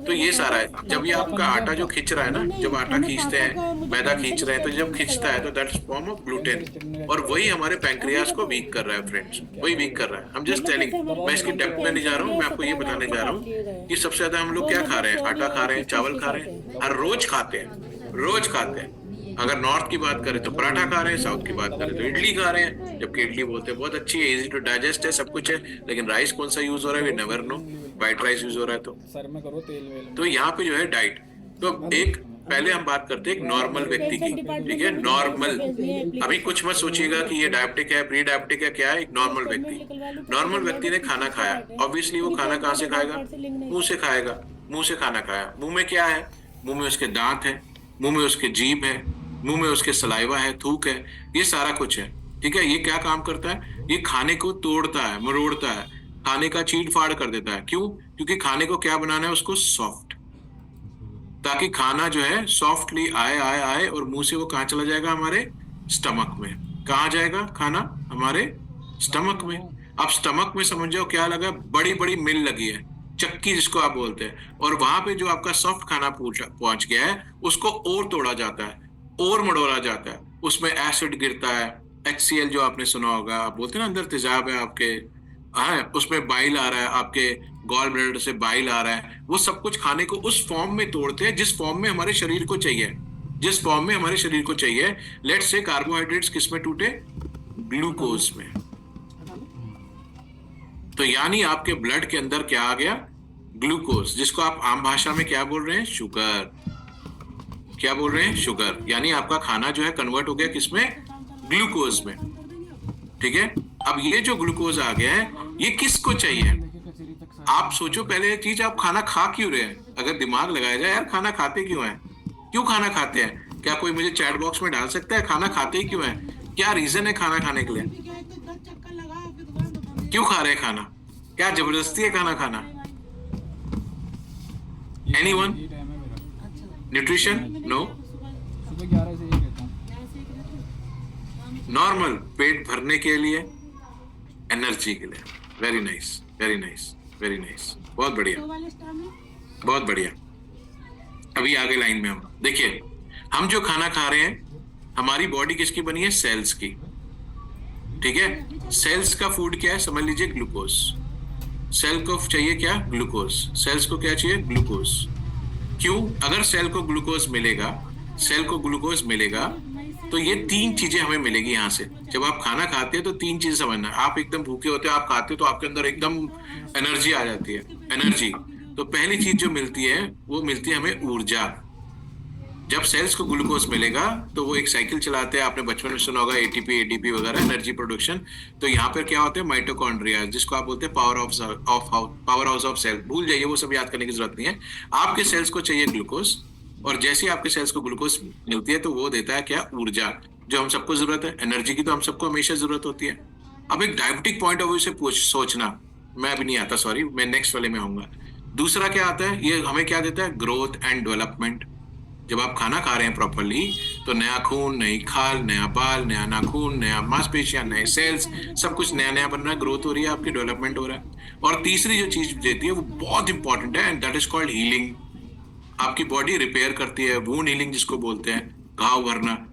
S1: तो ये सारा है। जब ये आपका आटा जो खींच रहा है ना, जब आटा खींचते हैं, मैदा खींच रहे हैं, तो जब खींचता है तो दैट्स फॉर्म ऑफ ग्लूटेन, और वही हमारे पैंक्रियास को वीक कर रहा है फ्रेंड्स, वही वीक कर रहा है। हम जस्ट टेलिंग, मैं इसकी डेप्थ में नहीं जा रहा हूँ, मैं आपको ये बताने जा रहा हूँ कि सबसे ज्यादा हम लोग क्या खा रहे हैं? आटा खा रहे हैं, चावल खा रहे हैं, हर रोज खाते हैं, रोज खाते हैं। अगर नॉर्थ की बात करें तो पराठा खा रहे हैं, साउथ की बात करें तो इडली खा रहे हैं। जबकि इडली बोलते हैं बहुत अच्छी है, इजी टू डाइजेस्ट है, सब कुछ है, लेकिन राइस कौन सा यूज हो रहा है we never know. White rice use हो रहा है। तो यहाँ पे जो है डाइट, तो एक पहले हम बात करते हैं एक नॉर्मल व्यक्ति की, ठीक है, नॉर्मल। अभी कुछ मत सोचिएगा कि ये डायबिटिक है, प्री डायबिटिक है, क्या है। एक नॉर्मल व्यक्ति, नॉर्मल व्यक्ति ने खाना खाया, ऑब्वियसली वो खाना कहाँ से खाएगा? मुंह से खाएगा। मुंह से खाना खाया, मुंह में क्या है? मुंह में उसके दांत है, मुंह में उसके जीभ है, मुंह में उसके सलाइवा है, थूक है, ये सारा कुछ है, ठीक है। ये क्या काम करता है? ये खाने को तोड़ता है, मरोड़ता है, खाने का चीड़ फाड़ कर देता है। क्यों? क्योंकि खाने को क्या बनाना है? उसको सॉफ्ट, ताकि खाना जो है सॉफ्टली आए आए आए और मुंह से वो कहाँ चला जाएगा? हमारे स्टमक में। कहाँ जाएगा खाना? हमारे स्टमक में। अब स्टमक में समझ जाओ क्या लगा? बड़ी बड़ी मिल लगी है, चक्की जिसको आप बोलते हैं, और वहां पे जो आपका सॉफ्ट खाना पहुंच गया है उसको और तोड़ा जाता है और मड़ोड़ा जाता है। उसमें एसिड गिरता है, HCl जो आपने सुना होगा, आप बोलते हैं ना अंदर तेजाब है आपके, हाँ, उसमें बाइल आ रहा है, आपके गॉल ब्लैडर से बाइल आ रहा है। वो सब कुछ खाने को उस फॉर्म में तोड़ते हैं जिस फॉर्म में हमारे शरीर को चाहिए, जिस फॉर्म में हमारे शरीर को चाहिए। लेट्स से कार्बोहाइड्रेट्स किस में टूटे? ग्लूकोज में। तो यानी आपके ब्लड के अंदर क्या आ गया? ग्लूकोज, जिसको आप आम भाषा में क्या बोल रहे हैं? शुगर। क्या बोल रहे हैं? शुगर। यानी आपका खाना जो है कन्वर्ट हो गया किसमें? ग्लूकोज में, ठीक है। अब ये जो ग्लूकोज आ गया है ये किसको चाहिए? आप सोचो पहले एक चीज, आप खाना खा क्यों रहे हैं? अगर दिमाग लगाया जाए, यार खाना खाते क्यों हैं? क्यों खाना खाते हैं? क्या कोई मुझे चैट बॉक्स में डाल सकता है खाना खाते ही क्यों है? क्या रीजन है खाना खाने के लिए? क्यों खा रहे हैं खाना? क्या जबरदस्ती है खाना खाना? एनीवन? न्यूट्रिशन? नो। नॉर्मल पेट भरने के लिए, एनर्जी के लिए। Very nice, very nice, very nice, बहुत बढ़िया, बहुत बढ़िया। अभी आगे लाइन में हम देखिए, हम जो खाना खा रहे हैं, हमारी बॉडी किसकी बनी है? सेल्स की, ठीक है। सेल्स का फूड क्या है? समझ लीजिए ग्लूकोज। सेल को चाहिए क्या? ग्लूकोज। सेल्स को क्या चाहिए? ग्लूकोज। क्यों? अगर सेल को ग्लूकोज मिलेगा, सेल को ग्लूकोज मिलेगा तो ये तीन चीजें हमें मिलेगी यहाँ से। जब आप खाना खाते हैं तो तीन चीजें समझना। आप एकदम भूखे होते हो, आप खाते हो तो आपके अंदर एकदम एनर्जी आ जाती है, एनर्जी। तो पहली चीज जो मिलती है वो मिलती है हमें ऊर्जा। जब सेल्स को ग्लूकोज मिलेगा तो वो एक साइकिल चलाते हैं, आपने बचपन में सुना होगा, एटीपी एटीपी वगैरह, एनर्जी प्रोडक्शन। तो यहाँ पर क्या होते हैं? माइटोकॉन्ड्रिया, जिसको आप बोलते हैं पावर हाउस ऑफ सेल। भूल जाइए, वो सब याद करने की जरूरत नहीं है। आपके सेल्स को चाहिए ग्लूकोज, और जैसे ही आपके सेल्स को ग्लूकोज मिलती है तो वो देता है क्या? ऊर्जा, जो हम सबको जरूरत है। एनर्जी की तो हम सबको हमेशा जरूरत होती है। अब एक डायबिटिक पॉइंट ऑफ व्यू से सोचना, मैं अभी नहीं आता, सॉरी, मैं नेक्स्ट वाले में आऊंगा। दूसरा क्या आता है? ये हमें क्या देता है? Growth and development. जब आप खाना खा रहे हैं प्रॉपरली तो नया खून, नई खाल, नया बाल, नया नाखून, नया मांसपेशियां, नए सेल्स, सब कुछ नया नया बन रहा है, ग्रोथ हो रही है, आपकी डेवलपमेंट हो रहा है। और तीसरी जो चीज देती है वो बहुत इंपॉर्टेंट है, and that is called healing. आपकी बॉडी रिपेयर करती है, वूंड हीलिंग जिसको बोलते हैं, घाव भरना।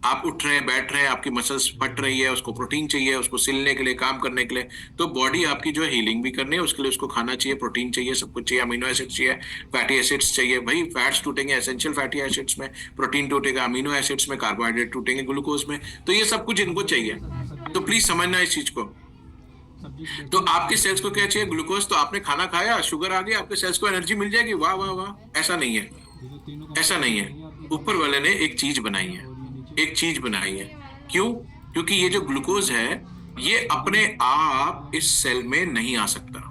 S1: आप उठ रहे हैं, बैठ रहे हैं, आपकी मसल्स फट रही है, उसको प्रोटीन चाहिए, उसको सिलने के लिए, काम करने के लिए। तो बॉडी आपकी जो है हीलिंग भी करनी है, उसके लिए उसको खाना चाहिए, प्रोटीन चाहिए, सब कुछ चाहिए, अमीनो एसिड्स चाहिए, फैटी एसिड्स चाहिए। भाई फैट्स टूटेंगे एसेंशियल फैटी एसिड्स में, प्रोटीन टूटेगा अमीनो एसिड्स में, कार्बोहाइड्रेट टूटेंगे ग्लूकोज में। तो ये सब कुछ इनको चाहिए। तो प्लीज समझना इस चीज को। तो आपके सेल्स को क्या चाहिए? ग्लूकोज। तो आपने खाना खाया, शुगर आ गया, आपके सेल्स को एनर्जी मिल जाएगी, वाह वाह वाह। ऐसा नहीं है, ऐसा नहीं है। ऊपर वाले ने एक चीज बनाई है, एक चीज बनाई है। क्यों? क्योंकि ये जो ग्लूकोज है ये अपने आप इस सेल में नहीं आ सकता,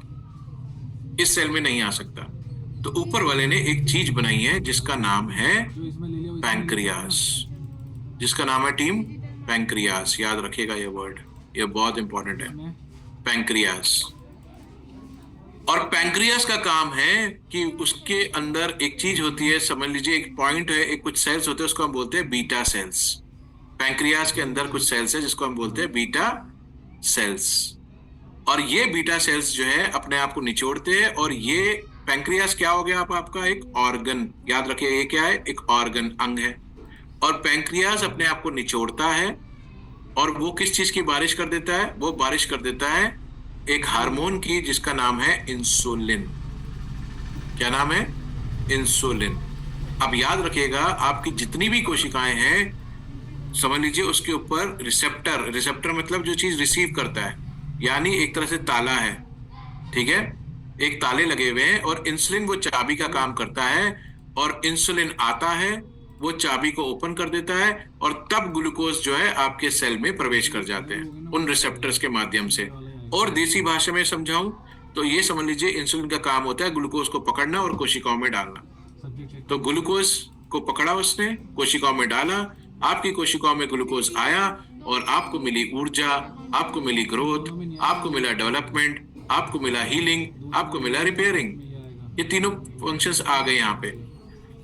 S1: इस सेल में नहीं आ सकता। तो ऊपर वाले ने एक चीज बनाई है जिसका नाम है पैंक्रियास, जिसका नाम है टीम पैंक्रियास। याद रखिएगा ये वर्ड, ये बहुत इंपॉर्टेंट है, पैंक्रियास। और पैंक्रियास का काम है कि उसके अंदर एक चीज होती है, समझ लीजिए एक पॉइंट है, एक कुछ सेल्स होते हैं, उसको हम बोलते हैं बीटा सेल्स। पैंक्रियास के अंदर कुछ सेल्स है जिसको हम बोलते हैं बीटा सेल्स। और ये बीटा सेल्स जो है अपने आप को निचोड़ते हैं, और ये पैंक्रियास क्या हो गया? आपका एक ऑर्गन। याद रखिए ये क्या है? एक ऑर्गन, अंग है। और पैंक्रियास अपने आप को निचोड़ता है, और वो किस चीज की बारिश कर देता है? वो बारिश कर देता है एक हार्मोन की जिसका नाम है इंसुलिन। क्या नाम है? इंसुलिन। अब याद रखिएगा, आपकी जितनी भी कोशिकाएं हैं, समझ लीजिए उसके ऊपर रिसेप्टर, रिसेप्टर मतलब जो चीज रिसीव करता है, यानी एक तरह से ताला है, ठीक है, एक ताले लगे हुए हैं, और इंसुलिन वो चाबी का काम करता है। और इंसुलिन आता है, वो चाबी को ओपन कर देता है, और तब ग्लूकोज जो है आपके सेल में प्रवेश कर जाते हैं उन रिसेप्टर्स के माध्यम से। और देसी भाषा में समझाऊं तो ये समझ लीजिए इंसुलिन का काम होता है ग्लूकोज को पकड़ना और कोशिकाओं में डालना। तो ग्लूकोज को पकड़ा उसने, कोशिकाओं में डाला, आपकी कोशिकाओं में ग्लूकोज आया, और आपको मिली ऊर्जा, आपको मिली ग्रोथ, आपको मिला डेवलपमेंट, आपको मिला हीलिंग, आपको मिला रिपेयरिंग। ये तीनों फंक्शंस आ गए यहाँ पे।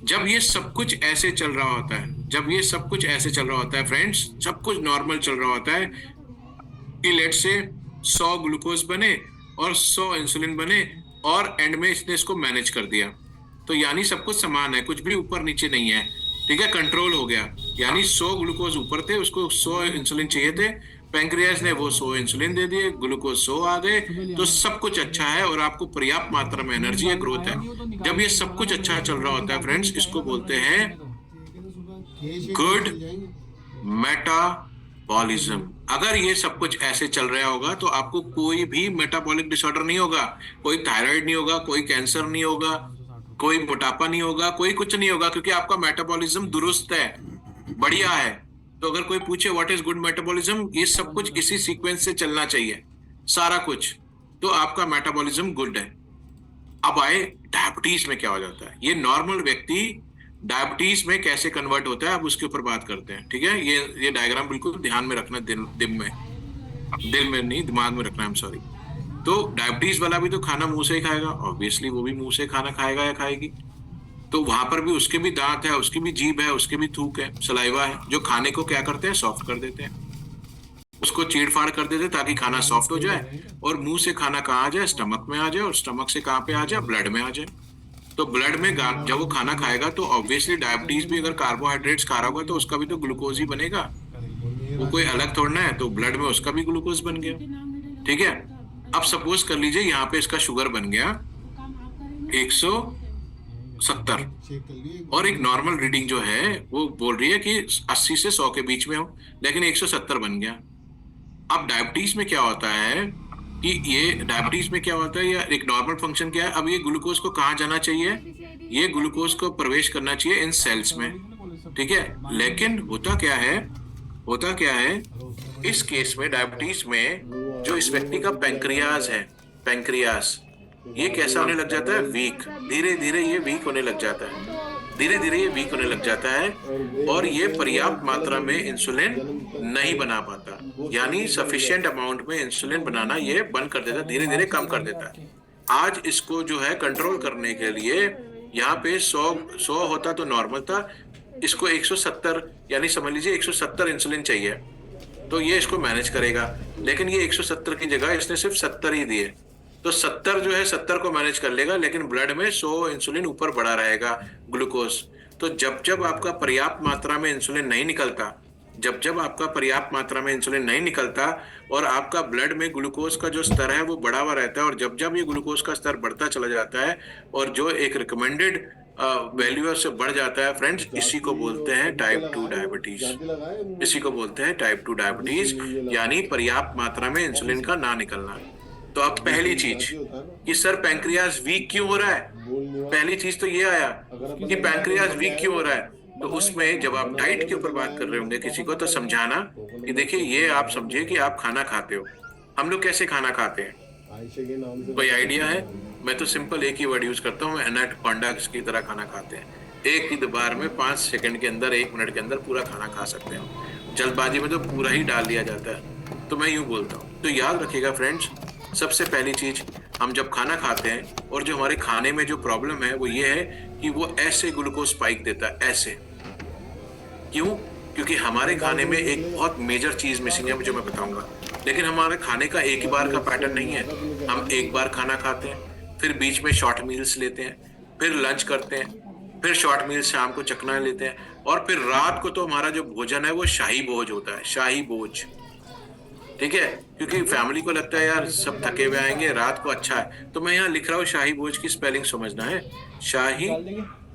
S1: जब ये सब कुछ ऐसे चल रहा होता है, जब ये सब कुछ ऐसे चल रहा होता है फ्रेंड्स, सब कुछ नॉर्मल चल रहा होता है कि लेट से 100 ग्लूकोज बने और 100 इंसुलिन बने, और एंड में इसने इसको मैनेज कर दिया। तो यानी सब कुछ समान है, कुछ भी ऊपर नीचे नहीं है, ठीक है, कंट्रोल हो गया। यानी 100 ग्लूकोज ऊपर थे, उसको 100 इंसुलिन चाहिए थे, पैंक्रियास ने वो 100 इंसुलिन दे दिए, ग्लूकोज 100 आ गए, तो सब कुछ अच्छा है, और आपको पर्याप्त मात्रा में एनर्जी है, ग्रोथ है। जब ये सब कुछ अच्छा चल रहा होता है फ्रेंड्स, इसको बोलते हैं गुड मेटाबॉलिज्म। अगर ये सब कुछ ऐसे चल रहा होगा तो आपको कोई भी मेटाबॉलिक डिसऑर्डर नहीं होगा, कोई थायराइड नहीं होगा, कोई कैंसर नहीं होगा, कोई मोटापा नहीं होगा, कोई कुछ नहीं होगा, क्योंकि आपका मेटाबॉलिज्म दुरुस्त है, बढ़िया है। तो अगर कोई पूछे व्हाट इज गुड मेटाबॉलिज्म, ये सब कुछ इसी सीक्वेंस से चलना चाहिए, सारा कुछ, तो आपका मेटाबॉलिज्म गुड है। अब आए डायबिटीज में क्या हो जाता है। ये नॉर्मल व्यक्ति डायबिटीज में कैसे कन्वर्ट होता है, अब उसके ऊपर बात करते हैं, ठीक है। ये डायग्राम बिल्कुल ध्यान में रखना, दिल में नहीं, दिमाग में रखना, आई एम सॉरी। तो डायबिटीज वाला भी तो खाना मुंह से ही खाएगा, ऑब्वियसली वो भी मुंह से खाना खाएगा या खाएगी। तो वहां पर भी उसके भी दांत है, उसकी भी जीभ है, उसके भी थूक है, सलाइवा है, जो खाने को क्या करते हैं, सॉफ्ट कर देते हैं। उसको चीड़ फाड़ कर देते ताकि खाना सॉफ्ट हो जाए और मुंह से खाना कहाँ आ जाए, स्टमक में आ जाए, और स्टमक से कहाँ पे आ जाए, ब्लड में आ जाए। तो ब्लड में जब वो खाना खाएगा तो ऑब्वियसली डायबिटीज भी अगर कार्बोहाइड्रेट्स खा रहा होगा तो उसका भी तो ग्लूकोज ही बनेगा, वो कोई अलग थोड़ा है, तो ब्लड में उसका भी ग्लूकोज बन गया। ठीक है, अब सपोज कर लीजिए यहाँ पे इसका शुगर बन गया 170 और एक नॉर्मल रीडिंग जो है वो बोल रही है कि 80 से 100 के बीच में हो, लेकिन 170 बन गया। अब डायबिटीज में क्या होता है कि या एक नॉर्मल फंक्शन क्या है, अब ये ग्लूकोज को कहाँ जाना चाहिए, ये ग्लूकोज को प्रवेश करना चाहिए इन सेल्स में। ठीक है, लेकिन होता क्या है इस केस में, डायबिटीज में जो इस व्यक्ति का पैंक्रियाज है, पैंक्रियाज ये कैसा होने लग जाता है, वीक। धीरे धीरे ये वीक होने लग जाता है और ये पर्याप्त मात्रा में इंसुलिन नहीं बना पाता, यानी सफिशिएंट अमाउंट में इंसुलिन बनाना ये बंद कर देता है, धीरे धीरे कम कर देता है। आज इसको जो है कंट्रोल करने के लिए यहाँ पे 100 होता तो नॉर्मल था, इसको 170 यानी समझ लीजिए 170 इंसुलिन चाहिए, तो ये इसको मैनेज करेगा। लेकिन ये 170 की जगह इसने सिर्फ 70 ही दिए, तो 70 जो है 70 को मैनेज कर लेगा, लेकिन ब्लड में 100 इंसुलिन ऊपर बढ़ा रहेगा ग्लूकोज। तो जब आपका पर्याप्त मात्रा में इंसुलिन नहीं निकलता और आपका ब्लड में ग्लूकोज का जो स्तर है वो बढ़ा हुआ रहता है, और जब ये ग्लूकोज का स्तर बढ़ता चला जाता है और जो एक रिकमेंडेड वैल्यू से बढ़ जाता है फ्रेंड्स, इसी को बोलते हैं टाइप 2 डायबिटीज, यानी पर्याप्त मात्रा में इंसुलिन का ना निकलना। तो अब पहली चीज कि सर पैंक्रियाज वीक क्यों हो रहा है, पहली चीज तो ये आया कि पैंक्रियाज वीक क्यों हो रहा है। तो उसमें जब आप डाइट के ऊपर बात कर रहे होंगे किसी को, तो समझाना कि देखिए ये आप समझिए कि आप खाना खाते हो, हम लोग कैसे खाना खाते हैं, कोई आइडिया है? मैं तो सिंपल एक ही वर्ड यूज करता हूँ, एनाकोंडा की तरह खाना खाते हैं। एक ही बार में 5 सेकंड के अंदर, 1 मिनट के अंदर पूरा खाना खा सकते हैं। जल्दबाजी में तो पूरा ही डाल दिया जाता है। तो मैं यूं बोलता हूँ, तो याद रखिएगा फ्रेंड्स, सबसे पहली चीज, हम जब खाना खाते हैं और जो हमारे खाने में जो प्रॉब्लम है वो ये है कि वो ऐसे ग्लूकोज स्पाइक देता है, ऐसे। क्यों? क्योंकि हमारे खाने में एक बहुत मेजर चीज मिसिंग है जो मैं बताऊंगा। लेकिन हमारे खाने का एक ही बार का पैटर्न नहीं है। हम एक बार खाना खाते हैं, फिर बीच में शॉर्ट मील्स लेते हैं, फिर लंच करते हैं, फिर शॉर्ट मील्स शाम को चखना लेते हैं, और फिर रात को तो हमारा जो भोजन है वो शाही भोज होता है, शाही भोज। ठीक है, क्योंकि फैमिली को लगता है यार सब थके हुए आएंगे, रात को अच्छा है, तो मैं यहाँ लिख रहा हूँ शाही भोज की स्पेलिंग समझना है, शाही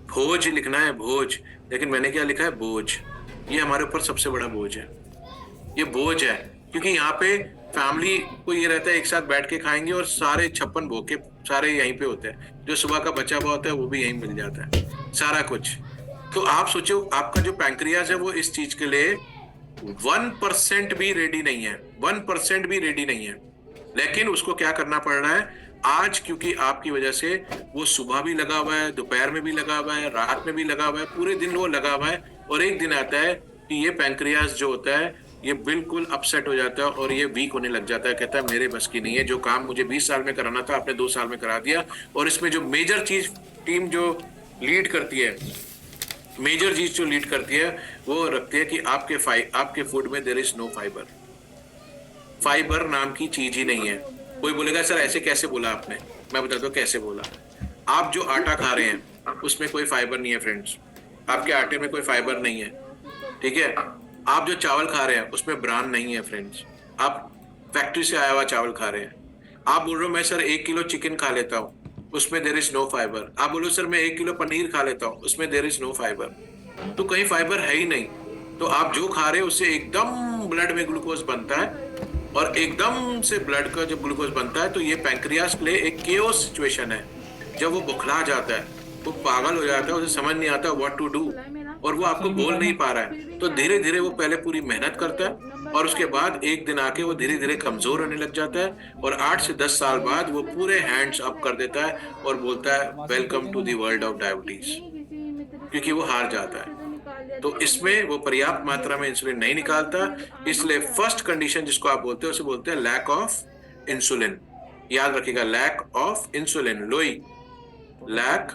S1: भोज लिखना है, भोज, लेकिन मैंने क्या लिखा है, बोझ। ये हमारे ऊपर सबसे बड़ा बोझ है, ये बोझ है, क्योंकि यहाँ पे फैमिली को ये रहता है एक साथ बैठ के खाएंगे और सारे 56 भोगे सारे यहीं पे होते हैं, जो सुबह का बचा हुआ होता है वो भी यहीं मिल जाता है, सारा कुछ। तो आप सोचो आपका जो पैंक्रियाज है वो इस चीज के लिए 1% भी रेडी नहीं है, 1% भी रेडी नहीं है। लेकिन उसको क्या करना पड़ रहा है आज, क्योंकि आपकी वजह से वो सुबह भी लगा हुआ है, दोपहर में भी लगा हुआ है, रात में भी लगा हुआ है, पूरे दिन वो लगा हुआ है, और एक दिन आता है कि ये पैंक्रियाज जो होता है ये बिल्कुल अपसेट हो जाता है और ये वीक होने लग जाता है, कहता है मेरे बस की नहीं है, जो काम मुझे 20 साल में कराना था आपने 2 साल में करा दिया। और इसमें जो मेजर चीज टीम जो लीड करती है, मेजर चीज जो लीड करती है वो रखती है कि आपके फूड में there is no fibre. Fibre नाम की चीज ही नहीं है। कोई बोलेगा सर ऐसे कैसे बोला आपने, मैं बताता हूँ कैसे बोला। आप जो आटा खा रहे हैं उसमें कोई फाइबर नहीं है फ्रेंड्स, आपके आटे में कोई फाइबर नहीं है, ठीक है। आप जो चावल खा रहे हैं उसमें ब्रान नहीं है फ्रेंड्स, आप फैक्ट्री से आया हुआ चावल खा रहे हैं। आप बोल रहे हो मैं सर 1 किलो चिकन खा लेता हूँ, उसमें देयर इज नो फाइबर। आप बोलो सर मैं 1 किलो पनीर खा लेता हूँ, उसमें देयर इज नो फाइबर। तो कहीं फाइबर है ही नहीं। तो आप जो खा रहे हो उससे एकदम ब्लड में ग्लूकोज बनता है, और एकदम से ब्लड का जब ग्लूकोज बनता है तो ये पैंक्रियास के लिए एक केओस सिचुएशन है। जब वो बुखला जाता है, वो पागल हो जाता है, उसे समझ नहीं आता व्हाट टू डू, और वो आपको बोल नहीं पा रहा है। तो धीरे धीरे वो पहले पूरी मेहनत करता है और उसके बाद एक दिन आके वो धीरे धीरे कमजोर होने लग जाता है, और 8 से 10 साल बाद वो पूरे हैंड्स अप कर देता है और बोलता है welcome to the world of diabetes, क्योंकि वो हार जाता है। तो इसमें वो पर्याप्त मात्रा में इंसुलिन नहीं निकालता, इसलिए फर्स्ट कंडीशन जिसको आप बोलते हैं उसे बोलते हैं लैक ऑफ इंसुलिन। याद रखिएगा, लैक ऑफ इंसुलिन, लोई, लैक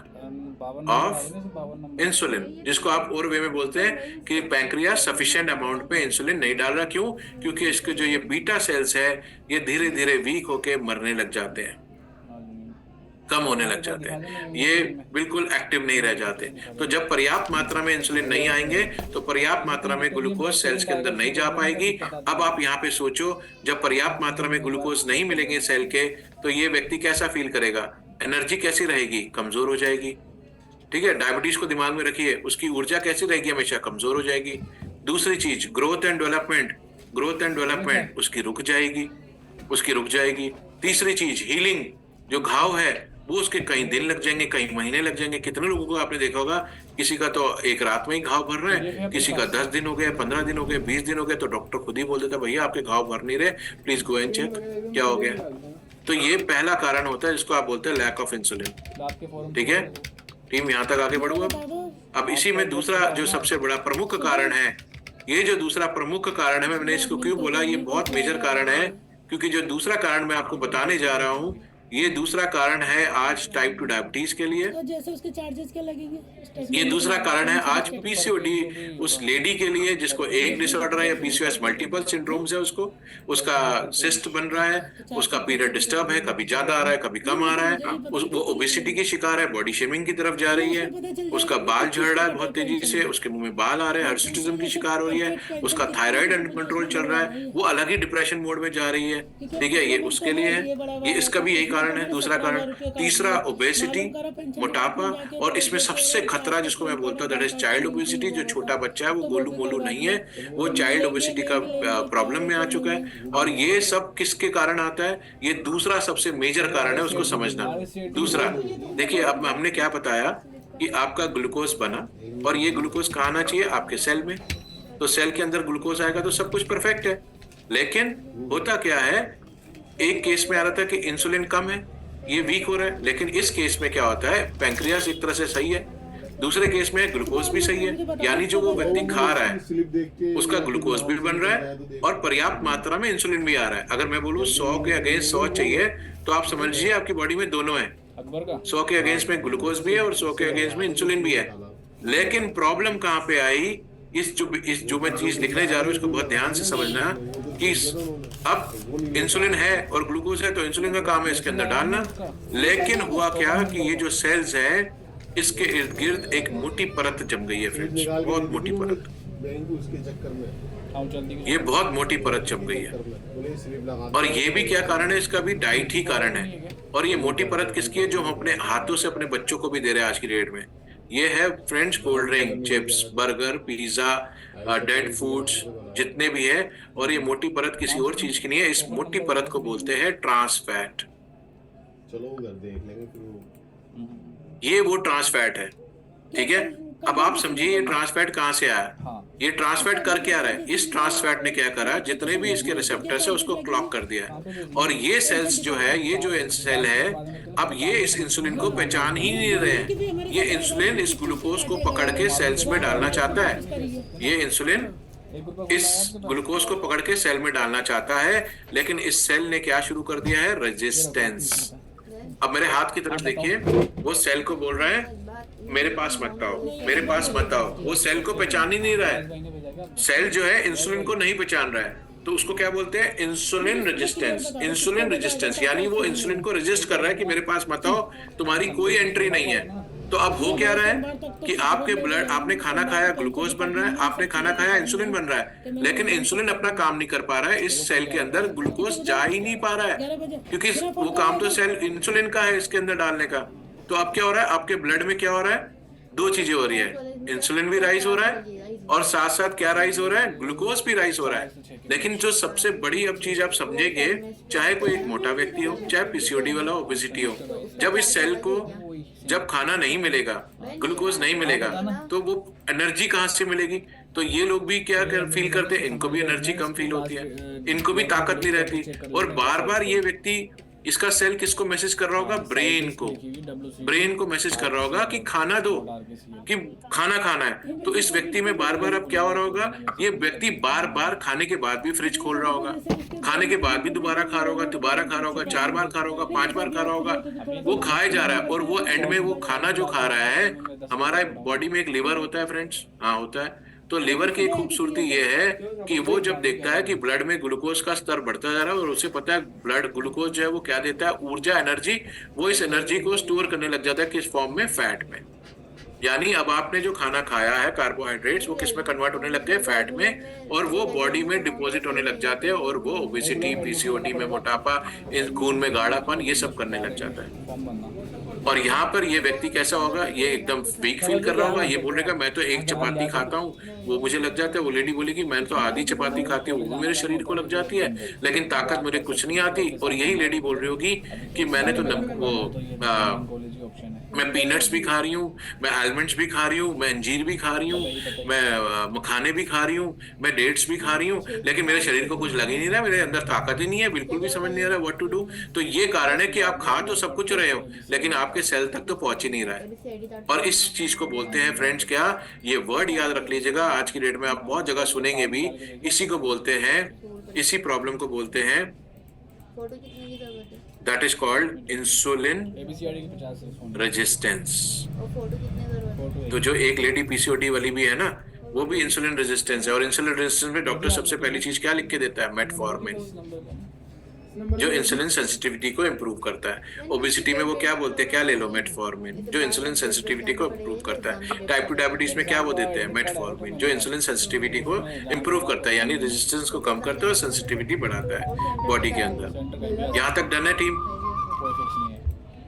S1: ऑफ इंसुलिन, जिसको आप और वे में बोलते हैं कि पैंक्रियास सफिशिएंट अमाउंट पे इंसुलिन नहीं डाल रहा। क्यों? क्योंकि इसके जो ये बीटा सेल्स है ये धीरे धीरे वीक होके मरने लग जाते हैं, कम होने लग जाते हैं, ये बिल्कुल एक्टिव नहीं रह जाते। तो जब पर्याप्त मात्रा में इंसुलिन नहीं आएंगे तो पर्याप्त मात्रा में ग्लूकोज सेल्स के अंदर नहीं जा पाएगी। अब आप यहाँ पे सोचो, जब पर्याप्त मात्रा में ग्लूकोज नहीं मिलेंगे सेल के, तो ये व्यक्ति कैसा फील करेगा? एनर्जी कैसी रहेगी? कमजोर हो जाएगी। ठीक है, डायबिटीज को दिमाग में रखिए, उसकी ऊर्जा कैसी रहेगी? हमेशा कमजोर हो जाएगी। दूसरी चीज, ग्रोथ एंड डेवलपमेंट उसकी रुक जाएगी। तीसरी चीज, हीलिंग, जो घाव है वो उसके कई दिन लग जाएंगे, कई महीने लग जाएंगे। कितने लोगों को आपने देखा होगा, किसी का तो एक रात में ही घाव भर रहे हैं, किसी का 10 दिन हो गए, 15 दिन हो गए, 20 दिन हो गए, तो डॉक्टर खुद ही बोल देता भैया आपके घाव भर नहीं रहे, प्लीज गो एंड चेक क्या हो गया। तो ये पहला कारण होता है जिसको आप बोलते हैं लैक ऑफ इंसुलिन। ठीक है, टीम यहाँ तक आगे बढ़ो। अब इसी में दूसरा जो सबसे बड़ा प्रमुख कारण है, ये जो दूसरा प्रमुख कारण है, मैंने इसको क्यों बोला ये बहुत मेजर कारण है, क्योंकि जो दूसरा कारण मैं आपको बताने जा रहा हूँ, ये दूसरा कारण है आज टाइप 2 डायबिटीज के लिए।
S3: तो जैसे उसके चार्जेस क्या लगेंगे?
S1: ये दूसरा कारण है आज पीसीओडी उस लेडी के लिए जिसको एक डिसऑर्डर है या पीसीओएस मल्टीपल सिंड्रोम्स है, उसका सिस्ट बन रहा है, उसका पीरियड डिस्टर्ब है, कभी ज्यादा आ रहा है कभी कम आ रहा है, वो ओबेसिटी की शिकार है, बॉडी शेमिंग की तरफ जा रही है, उसका बाल झड़ रहा है बहुत तेजी से, उसके मुंह में बाल आ रहे हैं, हर्सुटिज्म की शिकार हो रही है, उसका थायराइड अंडर कंट्रोल चल रहा है, वो अलग ही डिप्रेशन मोड में जा रही है। ठीक है, ये उसके लिए है, ये इसका भी यही कारण है, दूसरा कारण। तीसरा, ओबेसिटी, मोटापा, और इसमें सबसे खतरा जिसको मैं बोलता हूँ दैट इज चाइल्ड ओबेसिटी। जो छोटा बच्चा है वो गोलू मोलू नहीं है, वो चाइल्ड ओबेसिटी का प्रॉब्लम में आ चुका है। और ये सब किसके कारण आता है? ये दूसरा सबसे मेजर कारण है, उसको समझना। दूसरा देखिए, अब हमने क्या बताया कि आपका ग्लूकोज बना, और ये ग्लूकोज कहाँ आना चाहिए? आपके सेल में। तो सेल के अंदर ग्लूकोज आएगा तो सब कुछ परफेक्ट है। लेकिन होता क्या है, एक केस में आ रहा था कि इंसुलिन कम है, ये वीक हो रहा है, लेकिन इस केस में क्या होता है, पैंक्रियास एक तरह से सही है, दूसरे केस में ग्लूकोज भी सही है, यानी जो वो व्यक्ति खा रहा है उसका ग्लूकोज भी बन रहा है और पर्याप्त मात्रा में इंसुलिन भी आ रहा है। अगर मैं बोलूं 100 के अगेंस्ट 100 चाहिए, तो आप समझ लीजिए आपकी बॉडी में दोनों है, 100 के अगेंस्ट में ग्लूकोज भी है और 100 के अगेंस्ट में इंसुलिन भी है। लेकिन प्रॉब्लम कहाँ पे आई? इस जो मैं चीज लिखने जा रहा हूँ इसको बहुत ध्यान से समझना कि अब इंसुलिन है और ग्लूकोज है, तो इंसुलिन का काम है इसके अंदर डालना। लेकिन हुआ क्या कि ये जो सेल्स है इसके इर्द गिर्द एक मोटी परत जम गई है फ्रेंड्स, बहुत मोटी परत, ये बहुत मोटी परत जम गई है। और ये भी क्या कारण है? इसका भी डाइट ही कारण है। और ये मोटी परत किसकी है? जो हम अपने हाथों से अपने बच्चों को भी दे रहे हैं आज की डेट में। ये है friends cold drink, chips, burger, pizza, dead foods जितने भी है। और ये मोटी परत किसी और चीज की नहीं है, इस मोटी परत को बोलते हैं ट्रांस फैट।
S4: चलो उधर देख लेंगे फिर।
S1: ये वो ट्रांस फैट है। ठीक है, अब आप समझिए ये ट्रांस फैट कहाँ से आया। ये ट्रांस फैट कर क्या रहा है? इस ट्रांस फैट ने क्या करा, जितने भी इसके रिसेप्टर्स है उसको क्लॉक कर दिया है। और ये सेल्स जो है, ये जो सेल है, अब ये इस इंसुलिन को पहचान ही नहीं रहे हैं। ये इंसुलिन इस ग्लूकोज को पकड़ के सेल्स में डालना चाहता है, ये इंसुलिन इस ग्लूकोज को पकड़ के सेल में डालना चाहता है, लेकिन इस सेल ने क्या शुरू कर दिया है? रेजिस्टेंस। अब मेरे हाथ की तरफ देखिए, वो सेल को बोल रहा है मेरे पास मत आओ, मेरे पास मत आओ। वो सेल को पहचान ही नहीं रहा है। सेल जो है इंसुलिन को नहीं पहचान रहा है, तो उसको क्या बोलते हैं? Insulin resistance. इंसुलिन रेजिस्टेंस यानी वो इंसुलिन को रेजिस्ट कर रहा है कि मेरे पास मत आओ, तुम्हारी कोई एंट्री नहीं है। तो अब हो क्या रहा है कि आपके ब्लड, आपने खाना खाया ग्लूकोज बन रहा है, आपने खाना खाया इंसुलिन बन रहा है, लेकिन इंसुलिन अपना काम नहीं कर पा रहा है। इस सेल के अंदर ग्लूकोज जा ही नहीं पा रहा है, क्योंकि वो काम तो सेल इंसुलिन का है इसके अंदर डालने का। तो अब क्या हो रहा है? आपके ब्लड में क्या हो रहा है? दो चीजें हो रही है, इंसुलिन भी राइज हो रहा है और साथ साथ क्या राइज हो रहा है? ग्लूकोज भी राइज हो रहा है। लेकिन जो सबसे बड़ी अब चीज आप समझेंगे, चाहे कोई एक मोटा व्यक्ति हो, चाहे पीसीओडी वाला ओबेसिटी हो, जब इस सेल को जब खाना नहीं मिलेगा, ग्लूकोज नहीं मिलेगा, तो वो एनर्जी कहाँ से मिलेगी? तो ये लोग भी क्या फील करते हैं? इनको भी एनर्जी कम फील होती है, इनको भी ताकत नहीं रहती। और बार बार ये व्यक्ति इसका सेल किसको मैसेज कर रहा होगा? ब्रेन को। ब्रेन को मैसेज कर रहा होगा कि खाना दो, कि खाना खाना है। तो इस व्यक्ति में बार बार अब क्या हो रहा होगा? ये व्यक्ति बार बार खाने के बाद भी फ्रिज खोल रहा होगा, खाने के बाद भी दोबारा खा रहा होगा, दोबारा खा रहा होगा, 4 बार खा रहा होगा, 5 बार खा रहा होगा। वो खाए जा रहा है और वो एंड में वो खाना जो खा रहा है, हमारा बॉडी में एक लिवर होता है फ्रेंड्स, हाँ होता है। तो लिवर की खूबसूरती ये है कि वो जब देखता है कि ब्लड में ग्लूकोज का स्तर बढ़ता जा रहा है और उसे पता है ब्लड ग्लूकोज जो है वो क्या देता है? ऊर्जा, एनर्जी। वो इस एनर्जी को स्टोर करने लग जाता है किस फॉर्म में? फैट में। यानी अब आपने जो खाना खाया है कार्बोहाइड्रेट्स, वो किस में कन्वर्ट होने लगते हैं? फैट में, और वो बॉडी में डिपॉजिट होने लग जाते हैं और वो ओबेसिटी, पीसीओडी में मोटापा, इन खून में गाढ़ापन, ये सब करने लग जाता है। और यहाँ पर ये व्यक्ति कैसा होगा? ये एकदम वीक फील कर रहा होगा, ये बोलेगा मैं तो एक चपाती खाता हूँ, वो मुझे लग जाता है। वो लेडी बोलेगी मैं तो आधी चपाती खाती हूँ, वो मेरे शरीर को लग जाती है, लेकिन ताकत मुझे कुछ नहीं आती। और यही लेडी बोल रही होगी कि मैंने तो मैं पीनट्स भी खा रही हूँ, मैं आलमंड्स भी खा रही हूँ, मैं अंजीर भी खा रही हूँ, मैं मखाने भी खा रही हूँ, मैं डेट्स भी खा रही हूँ, लेकिन मेरे शरीर को कुछ लग ही नहीं रहा, मेरे अंदर ताकत ही नहीं है, बिल्कुल भी समझ नहीं आ रहा व्हाट टू डू। तो ये कारण है कि आप खा तो सब कुछ रहे हो, लेकिन आपके सेल तक तो पहुंच ही नहीं रहा है। और इस चीज को बोलते हैं फ्रेंड्स क्या? ये वर्ड याद रख लीजिएगा, आज की डेट में आप बहुत जगह सुनेंगे भी, इसी को बोलते हैं, इसी प्रॉब्लम को बोलते हैं,
S5: फोटो कितने की जरूरत है?
S1: That is called insulin resistance.
S5: और फोटो कितने जरूरत है?
S1: तो जो एक लेडी पीसीओडी वाली भी है ना, वो भी इंसुलिन रेजिस्टेंस है। और इंसुलिन रेजिस्टेंस में डॉक्टर सबसे पहली चीज क्या लिख के देता है? मेटफॉर्मिन, जो इंसुलिन सेंसिटिविटी को इम्प्रूव करता है। ओबेसिटी में वो क्या बोलते हैं? क्या ले लो? मेटफॉर्मिन, जो इंसुलिन सेंसिटिविटी को इम्प्रूव करता है। टाइप 2 डायबिटीज में क्या वो देते हैं? मेटफॉर्मिन, जो इंसुलिन सेंसिटिविटी को इम्प्रूव करता है, यानी रेजिस्टेंस को कम करता है और सेंसिटिविटी बढ़ाता है बॉडी के अंदर। यहाँ तक डन है टीम?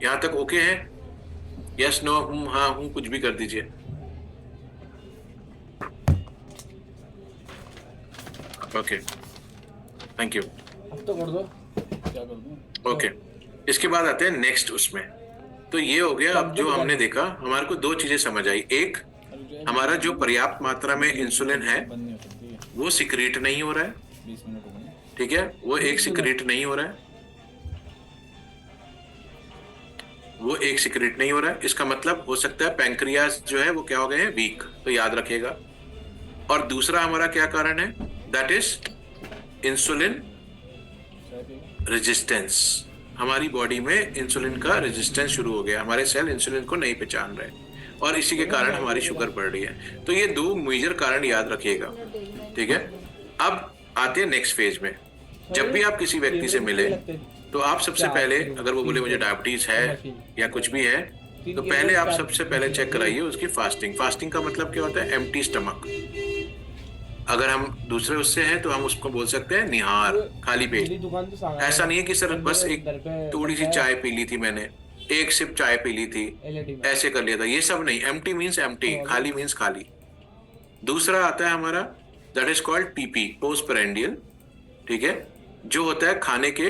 S1: यहाँ तक ओके है? यस, नो, हूँ, हाँ हूँ, कुछ भी कर दीजिए। Okay, thank you.
S2: अब तो कर दो, क्या कर दूं?
S1: ओके, इसके बाद आते हैं नेक्स्ट उसमें। तो ये हो गया। अब जो हमने देखा, हमारे को 2 चीजें समझ आई। एक, हमारा जो पर्याप्त मात्रा में इंसुलिन है
S2: बंद नहीं हो सकती,
S1: वो सिक्रीट नहीं हो रहा है,
S2: 20 मिनट हो गए।
S1: ठीक है, वो एक सिक्रीट नहीं हो रहा है, वो एक सिक्रीट नहीं हो रहा है। इसका मतलब हो सकता है पैंक्रियास जो है वो क्या हो गए हैं? वीक। तो याद रखिएगा। और दूसरा हमारा क्या कारण है? That is insulin resistance. हमारी बॉडी में इंसुलिन का रेजिस्टेंस शुरू हो गया, हमारे सेल इंसुलिन को नहीं पहचान रहे, और इसी के कारण हमारी शुगर बढ़ रही है। तो ये 2 मेजर कारण याद रखिएगा, ठीक है। अब आते हैं नेक्स्ट फेज में। जब भी आप किसी व्यक्ति से मिले, तो आप सबसे पहले, अगर वो बोले मुझे डायबिटीज है या कुछ भी है, तो पहले आप सबसे पहले चेक कराइए उसकी फास्टिंग। फास्टिंग का मतलब क्या होता है? Empty stomach. अगर हम दूसरे उससे हैं तो हम उसको बोल सकते हैं निहार, खाली पेट। ऐसा नहीं है कि सर बस एक थोड़ी सी चाय पी ली थी मैंने, एक सिप चाय पी ली थी, ऐसे कर लिया था, ये सब नहीं। एम्प्टी मीन्स एम्प्टी, खाली मीन्स खाली। दूसरा आता है हमारा, दैट इज कॉल्ड पीपी, पोस्टप्रेंडियल, ठीक है, जो होता है खाने के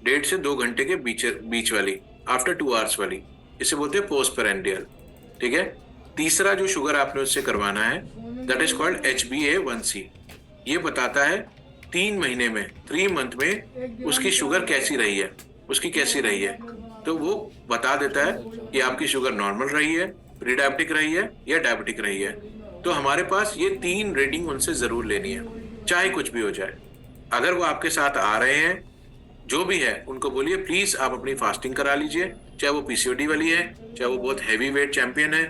S1: 1.5 से 2 घंटे के बीच वाली, आफ्टर 2 आवर्स वाली, इसे बोलते हैं पोस्टप्रेंडियल, ठीक है। तीसरा जो शुगर आपने उससे करवाना है, दैट इज कॉल्ड HbA1c। ये बताता है 3 महीने में, 3 मंथ में उसकी शुगर कैसी रही है, उसकी कैसी रही है। तो वो बता देता है कि आपकी शुगर नॉर्मल रही है, प्री डायबिटिक रही है या डायबिटिक रही है। तो हमारे पास ये 3 रीडिंग उनसे जरूर लेनी है, चाहे कुछ भी हो जाए। अगर वो आपके साथ आ रहे हैं, जो भी है, उनको बोलिए प्लीज आप अपनी फास्टिंग करा लीजिए, चाहे वो पीसीओडी वाली है, चाहे वो बहुत हैवी वेट चैंपियन है,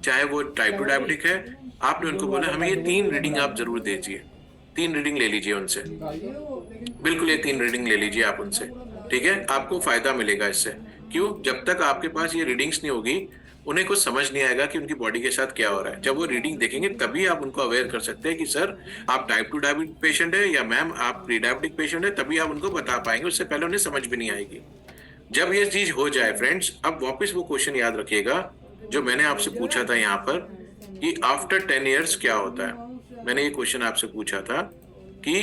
S1: चाहे वो टाइप 2 डायबिटिक है। आपने उनको बोला हमें ये 3 रीडिंग आप जरूर दीजिए, 3 रीडिंग ले लीजिए उनसे, बिल्कुल ये 3 रीडिंग ले लीजिए आप उनसे, ठीक है। आपको फायदा मिलेगा इससे। क्यों? जब तक आपके पास ये रीडिंग्स नहीं होगी, उन्हें कुछ समझ नहीं आएगा कि उनकी बॉडी के साथ क्या हो रहा है। जब वो रीडिंग देखेंगे तभी आप उनको अवेयर कर सकते हैं कि सर आप टाइप 2 डायबिटिक पेशेंट है या मैम आप प्री डायबिटिक पेशेंट है, तभी आप उनको बता पाएंगे। उससे पहले उन्हें समझ भी नहीं आएगी। जब ये चीज हो जाए फ्रेंड्स, अब वापस वो क्वेश्चन याद रखिएगा जो मैंने आपसे पूछा था यहाँ पर कि आफ्टर 10 ईयर्स क्या होता है। मैंने ये क्वेश्चन आपसे पूछा था कि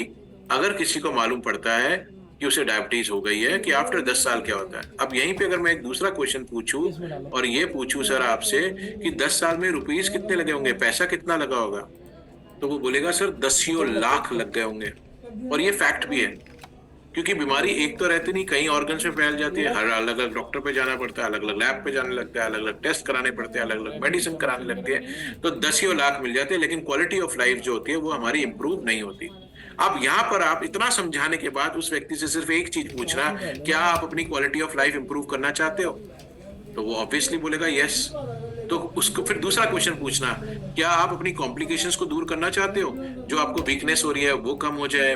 S1: अगर किसी को मालूम पड़ता है कि उसे डायबिटीज हो गई है, कि आफ्टर 10 साल क्या होता है। अब यहीं पे अगर मैं एक दूसरा क्वेश्चन पूछूं और ये पूछूं सर आपसे कि 10 साल में रुपीस कितने लगे होंगे, पैसा कितना लगा होगा, तो वो बोलेगा सर 10 लाख लग गए होंगे। और ये फैक्ट भी है, क्योंकि बीमारी एक तो रहती नहीं, कई ऑर्गन्स में फैल जाती है, हर अलग अलग डॉक्टर पे जाना पड़ता है, अलग अलग लैब पे जाने लगता है, अलग अलग टेस्ट कराने पड़ते हैं, अलग अलग मेडिसिन कराने लगती है, तो दसियों लाख मिल जाते हैं, लेकिन क्वालिटी ऑफ लाइफ जो होती है वो हमारी इंप्रूव नहीं होती। अब यहाँ पर आप इतना समझाने के बाद उस व्यक्ति से सिर्फ एक चीज पूछना, क्या आप अपनी क्वालिटी ऑफ लाइफ इंप्रूव करना चाहते हो, तो वो ऑब्वियसली बोलेगा यस। तो उसको फिर दूसरा क्वेश्चन पूछना, क्या आप अपनी कॉम्प्लिकेशंस को दूर करना चाहते हो, जो आपको वीकनेस हो रही है वो कम हो जाए,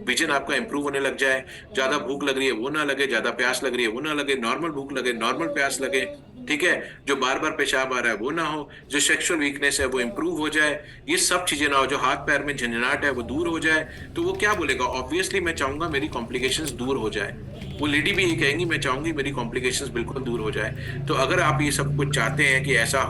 S1: विजन आपका इंप्रूव होने लग जाए, ज्यादा भूख लग रही है वो ना लगे, ज्यादा प्यास लग रही है वो ना लगे, नॉर्मल भूख लगे, नॉर्मल प्यास लगे, ठीक है, जो बार बार पेशाब आ रहा है वो ना हो, जो सेक्सुअल वीकनेस है वो इंप्रूव हो जाए, ये सब चीजें ना हो, जो हाथ पैर में झंझनाहट है वो दूर हो जाए, तो वो क्या बोलेगा, ऑब्वियसली मैं चाहूंगा मेरी कॉम्प्लिकेशंस दूर हो जाए। वो लेडी भी यही कहेंगी, मैं चाहूंगी मेरी कॉम्प्लिकेशंस बिल्कुल दूर हो जाए। तो अगर आप ये सब कुछ चाहते हैं कि ऐसा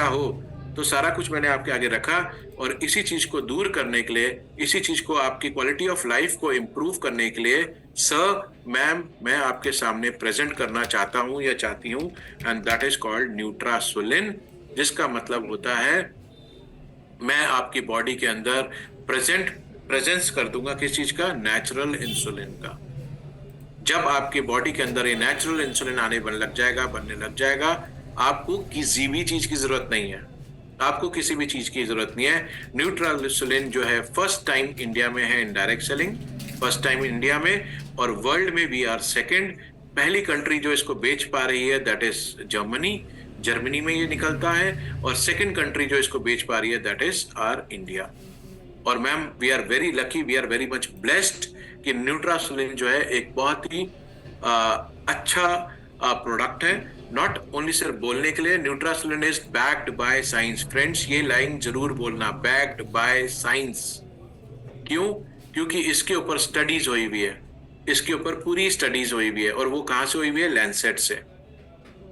S1: हो, तो सारा कुछ मैंने आपके आगे रखा, और इसी चीज को दूर करने के लिए, इसी चीज को आपकी क्वालिटी ऑफ लाइफ को इंप्रूव करने के लिए सर मैम मैं आपके सामने प्रेजेंट करना चाहता हूं या चाहती हूं, एंड दैट इज कॉल्ड न्यूट्रासोलिन, जिसका मतलब होता है मैं आपकी बॉडी के अंदर प्रेजेंस कर दूंगा किस चीज का, नेचुरल इंसुलिन का। जब आपकी बॉडी के अंदर ये नेचुरल इंसुलिन बनने लग जाएगा, आपको किसी भी चीज की जरूरत नहीं है, आपको किसी भी चीज की जरूरत नहीं है। न्यूट्रल इंसुलिन जो है फर्स्ट टाइम इंडिया में है in direct selling, first time India में, और वर्ल्ड में वी आर सेकंड। पहली कंट्री जो इसको बेच पा रही है दैट इज जर्मनी में ये निकलता है, और सेकंड कंट्री जो इसको बेच पा रही है दैट इज आर इंडिया। और ma'am we are very lucky, we are very much blessed कि न्यूट्रासोलिन जो है एक बहुत ही अच्छा प्रोडक्ट है, नॉट ओनली सिर्फ बोलने के लिए। Nutrasolin is backed by science. Friends ये लाइन जरूर बोलना, बैक्ड बाय साइंस। क्यों? क्योंकि इसके ऊपर स्टडीज हुई हुई है, इसके ऊपर पूरी स्टडीज हुई हुई है, और वो कहाँ से हुई हुई है, लैंसेट से।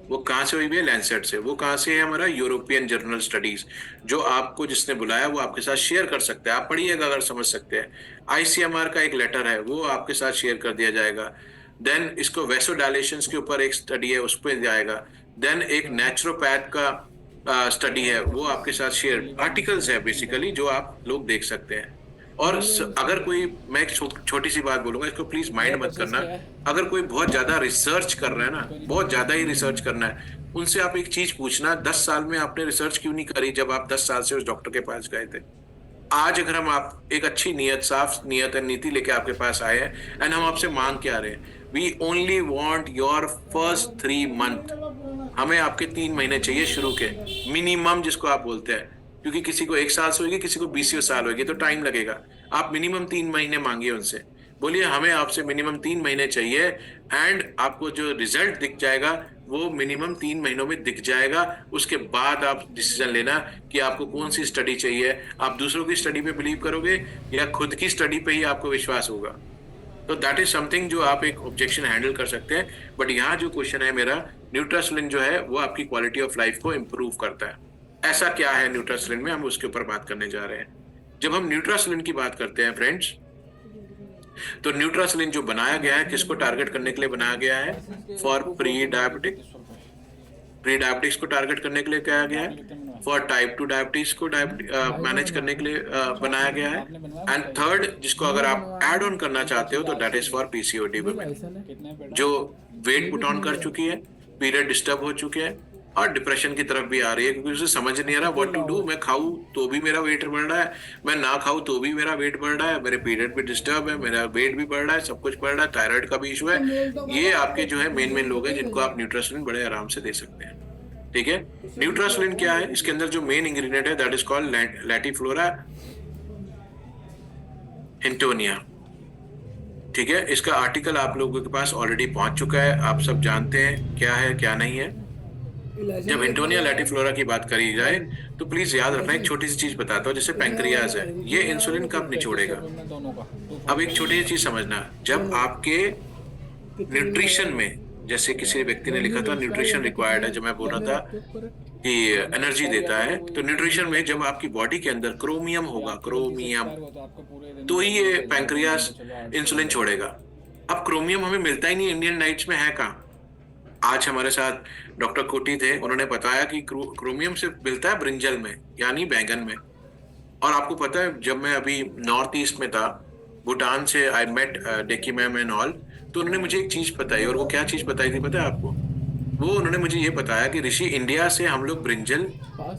S1: वो कहाँ से हुई हुई है, लैंसेट से। वो कहाँ से है, हमारा यूरोपियन जर्नल स्टडीज, जो आपको जिसने बुलाया वो आपके साथ शेयर कर सकते हैं, आप पढ़िएगा अगर समझ सकते हैं। ICMR का एक लेटर है वो आपके साथ शेयर कर दिया जाएगा। देन इसको वैसोडायलेशंस के ऊपर एक स्टडी है उस पर जाएगा। देन एक नेचुरोपैथ का स्टडी है वो आपके साथ शेयर, आर्टिकल्स है बेसिकली जो आप लोग देख सकते हैं। और अगर कोई, मैं एक छोटी सी बात बोलूंगा, इसको प्लीज माइंड मत करना, अगर कोई बहुत ज्यादा रिसर्च कर रहा है ना, बहुत ज्यादा ही रिसर्च करना है, उनसे आप एक चीज पूछना, 10 साल में आपने रिसर्च क्यों नहीं करी जब आप 10 साल से उस डॉक्टर के पास गए थे। आज अगर हम आप एक अच्छी नीयत, साफ नीयत और नीति लेके आपके पास आए हैं, एंड हम आपसे मांग क्या रहे हैं, we only want your first 3 month, हमें आपके 3 महीने चाहिए शुरू के मिनिमम, जिसको आप बोलते हैं, क्योंकि किसी को 1 साल से होगी, किसी को 20 साल होगी, तो टाइम लगेगा। आप मिनिमम 3 महीने मांगिए उनसे, बोलिए हमें आपसे मिनिमम 3 महीने चाहिए, एंड आपको जो रिजल्ट दिख जाएगा वो मिनिमम 3 महीनों में दिख जाएगा। उसके बाद आप डिसीजन लेना कि आपको कौन सी स्टडी चाहिए, आप दूसरों की स्टडी पे बिलीव करोगे या खुद की स्टडी पे ही आपको विश्वास होगा। तो दैट इज समथिंग जो आप एक ऑब्जेक्शन हैंडल कर सकते हैं। बट यहाँ जो क्वेश्चन है मेरा, न्यूट्रासोलिन जो है वो आपकी क्वालिटी ऑफ लाइफ को इम्प्रूव करता है। ऐसा क्या है न्यूट्रासोलिन में, हम उसके ऊपर बात करने जा रहे हैं। जब हम न्यूट्रासोलिन की बात करते हैं फ्रेंड्स, तो न्यूट्रासोलिन जो बनाया गया है किसको टारगेट करने के लिए बनाया गया है, फॉर प्री डायबिटिक्स को टारगेट करने के लिए क्या गया है, फॉर टाइप 2 डायबिटीज को मैनेज करने के लिए बनाया गया है। एंड थर्ड, जिसको अगर आप ऐड ऑन करना चाहते हो तो that is for PCOD women, जो वेट पुट ऑन कर चुकी है, पीरियड डिस्टर्ब हो चुके हैं और डिप्रेशन की तरफ भी आ रही है, क्योंकि उसे समझ नहीं आ रहा व्हाट टू डू। मैं खाऊं तो भी मेरा वेट बढ़ रहा है, मैं ना खाऊं तो भी मेरा वेट बढ़ रहा है, मेरे पीरियड भी डिस्टर्ब है, मेरा वेट भी बढ़ रहा है, सब कुछ बढ़ रहा है, थायराइड का भी इशू है। ये आपके जो है मेन लोग हैं जिनको आप न्यूट्रासोलिन बड़े आराम से दे सकते हैं। ठीक है, न्यूट्रासोलिन क्या है, इसके अंदर जो मेन इंग्रेडिएंट है दैट इज कॉल्ड लैटिफ्लोरा हिंटोनिया। ठीक है, इसका आर्टिकल आप लोगों के पास ऑलरेडी पहुंच चुका है, आप सब जानते हैं क्या है क्या नहीं है। जब हिंटोनिया लैटिफ्लोरा की बात करी जाए तो प्लीज याद रखना, एक छोटी सी चीज बताता हूँ, जैसे पैंक्रियाज है, ये इंसुलिन कब निचोड़ेगा। अब एक छोटी सी चीज समझना, जब आपके न्यूट्रिशन में, जैसे किसी व्यक्ति ने लिखा था न्यूट्रिशन रिक्वायर्ड है, जब मैं बोल रहा था कि एनर्जी देता है, तो न्यूट्रिशन में जब आपकी बॉडी के अंदर क्रोमियम होगा, क्रोमियम, तो ही ये पैंक्रियाज इंसुलिन छोड़ेगा। अब क्रोमियम हमें मिलता ही नहीं, इंडियन डाइट्स में है कहाँ। आज हमारे साथ डॉक्टर कोटी थे, उन्होंने बताया कि क्रोमियम सिर्फ मिलता है ब्रिंजल में, यानी बैंगन में। और आपको पता है, जब मैं अभी नॉर्थ ईस्ट में था, भूटान से I met Deki ma'am and all, तो उन्होंने मुझे एक चीज बताई, और वो क्या चीज बताई थी पता है आपको? वो उन्होंने मुझे ये बताया कि ऋषि, इंडिया से हम लोग ब्रिंजल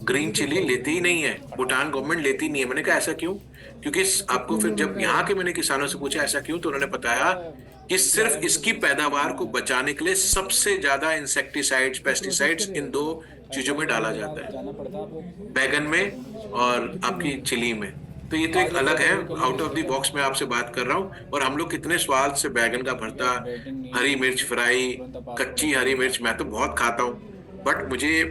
S1: ग्रीन चिली लेते ही नहीं है, भूटान गवर्नमेंट लेती नहीं है। मैंने कहा ऐसा क्यों? क्योंकि आपको फिर जब यहाँ के मैंने किसानों से पूछा ऐसा क्यों, तो उन्होंने बताया कि सिर्फ इसकी पैदावार को बचाने के लिए सबसे ज्यादा इंसेक्टिसाइड्स, पेस्टिसाइड्स इन 2 चीजों में डाला जाता है,
S2: जाना पड़ता है आपको।
S1: बैगन में और आपकी चिली में। तो ये तो एक अलग है, आउट ऑफ द बॉक्स में आपसे बात कर रहा हूँ। और हम लोग कितने स्वाद से बैगन का भरता, हरी मिर्च फ्राई, कच्ची हरी मिर्च, मैं तो बहुत खाता हूँ, बट मुझे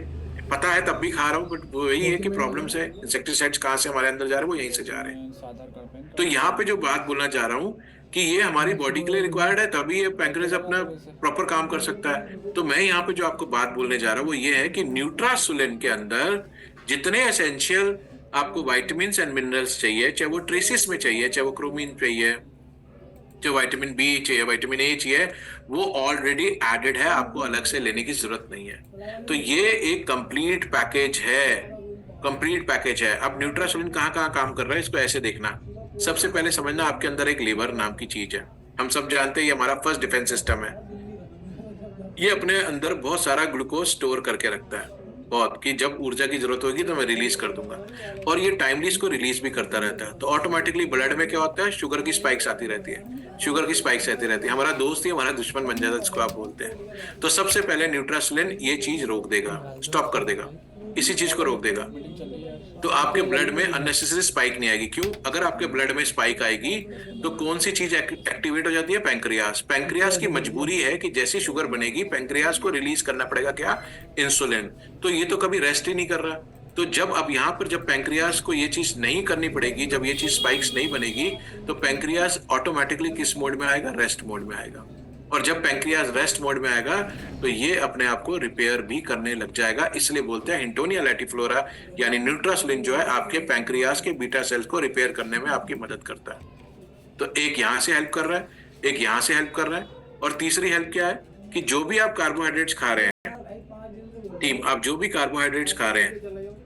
S1: पता है तब भी खा रहा हूँ। बट वो यही है कि प्रॉब्लम्स है, इंसेक्टिसाइड्स कहाँ से हमारे अंदर जा रहे हैं, वो यहीं से जा रहे हैं। तो यहाँ पे जो बात बोलना चाह रहा हूँ कि ये हमारी बॉडी के लिए रिक्वायर्ड है, तभी ये पैंक्रियाज अपना प्रॉपर काम कर सकता है। तो मैं यहाँ पे जो आपको बात बोलने जा रहा हूँ वो ये है कि न्यूट्रासोलिन के अंदर जितने एसेंशियल आपको विटामिन्स एंड मिनरल्स चाहिए, चाहे वो ट्रेसिस में चाहिए, चाहे वो क्रोमीन चाहिए, जो विटामिन बी चाहिए, विटामिन ए चाहिए, वो ऑलरेडी एडेड है, आपको अलग से लेने की जरूरत नहीं है। तो ये एक कंप्लीट पैकेज है, कंप्लीट पैकेज है। अब न्यूट्रासोलिन कहाँ कहाँ काम कर रहा है, इसको ऐसे देखना। सबसे पहले समझना, आपके अंदर एक लीवर नाम की चीज है, हम सब जानते हैं, ये हमारा फर्स्ट डिफेंस सिस्टम है। ये अपने अंदर बहुत सारा ग्लूकोज स्टोर करके रखता है, बहुत, कि जब ऊर्जा की जरूरत होगी तो मैं रिलीज कर दूंगा, और ये टाइमली इसको रिलीज भी करता रहता है। तो ऑटोमेटिकली ब्लड में क्या होता है, शुगर की स्पाइक्स आती रहती है, शुगर की स्पाइक्स आती रहती है। हमारा दोस्त ही हमारा दुश्मन बन जाता है, जिसको आप बोलते हैं। तो सबसे पहले न्यूट्रासोलिन ये चीज रोक देगा, स्टॉप कर देगा, इसी चीज को रोक देगा। तो आपके ब्लड में अननेसेसरी स्पाइक नहीं आएगी। क्यों? अगर आपके ब्लड में स्पाइक आएगी तो कौन सी चीज एक्टिवेट हो जाती है? पैंक्रियास। पैंक्रियास की मजबूरी है कि जैसी शुगर बनेगी, पैंक्रियास को रिलीज करना पड़ेगा क्या? इंसुलिन। तो ये तो कभी रेस्ट ही नहीं कर रहा। तो जब अब यहाँ पर जब पैंक्रियास को ये चीज नहीं करनी पड़ेगी, जब ये चीज स्पाइक्स नहीं बनेगी, तो पैंक्रियास ऑटोमेटिकली किस मोड में आएगा? रेस्ट मोड में आएगा। और जब पैंक्रियास रेस्ट मोड में आएगा तो ये अपने आप को रिपेयर भी करने लग जाएगा। इसलिए बोलते हैं हिंटोनिया लैटिफ्लोरा यानी न्यूट्रासोलिन जो है आपके पैंक्रियास के बीटा सेल्स को रिपेयर करने में आपकी मदद करता है। तो एक यहाँ से हेल्प कर रहा है, एक यहाँ से हेल्प कर रहा है, और तीसरी हेल्प क्या है कि जो भी आप कार्बोहाइड्रेट्स खा रहे हैं टीम, आप जो भी कार्बोहाइड्रेट्स खा रहे हैं,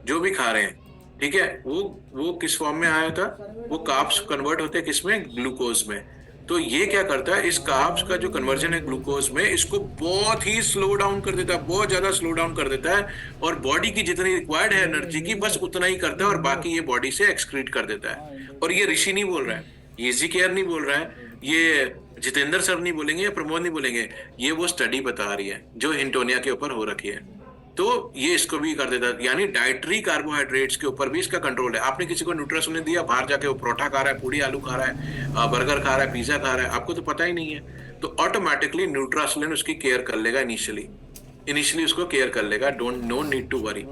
S1: जो भी खा रहे हैं, ठीक है, वो किस फॉर्म में आया था? वो कार्ब्स कन्वर्ट होते हैं किसमें? ग्लूकोज में। तो ये क्या करता है, इस कार्ब्स का जो कन्वर्जन है ग्लूकोज में, इसको बहुत ही स्लो डाउन कर देता है, बहुत ज्यादा स्लो डाउन कर देता है, और बॉडी की जितनी रिक्वायर्ड है एनर्जी की, बस उतना ही करता है, और बाकी ये बॉडी से एक्सक्रीट कर देता है। और ये ऋषि नहीं बोल रहा है, ये इजी केयर नहीं बोल रहा है, ये जितेंद्र सर नहीं बोलेंगे या प्रमोद नहीं बोलेंगे, ये वो स्टडी बता रही है जो हिंटोनिया के ऊपर हो रखी है। तो ये इसको भी कर देता है, यानी डाइटरी कार्बोहाइड्रेट्स के ऊपर भी इसका कंट्रोल है। आपने किसी को न्यूट्रासोलिन दिया, बाहर जाके वो परोठा खा रहा है, पूड़ी आलू खा रहा है, बर्गर खा रहा है, पिज्जा खा रहा है, आपको तो पता ही नहीं है। तो ऑटोमेटिकली न्यूट्रासोलिन उसकी केयर कर लेगा, इनिशियली उसको केयर कर लेगा, नो नीड टू वरी।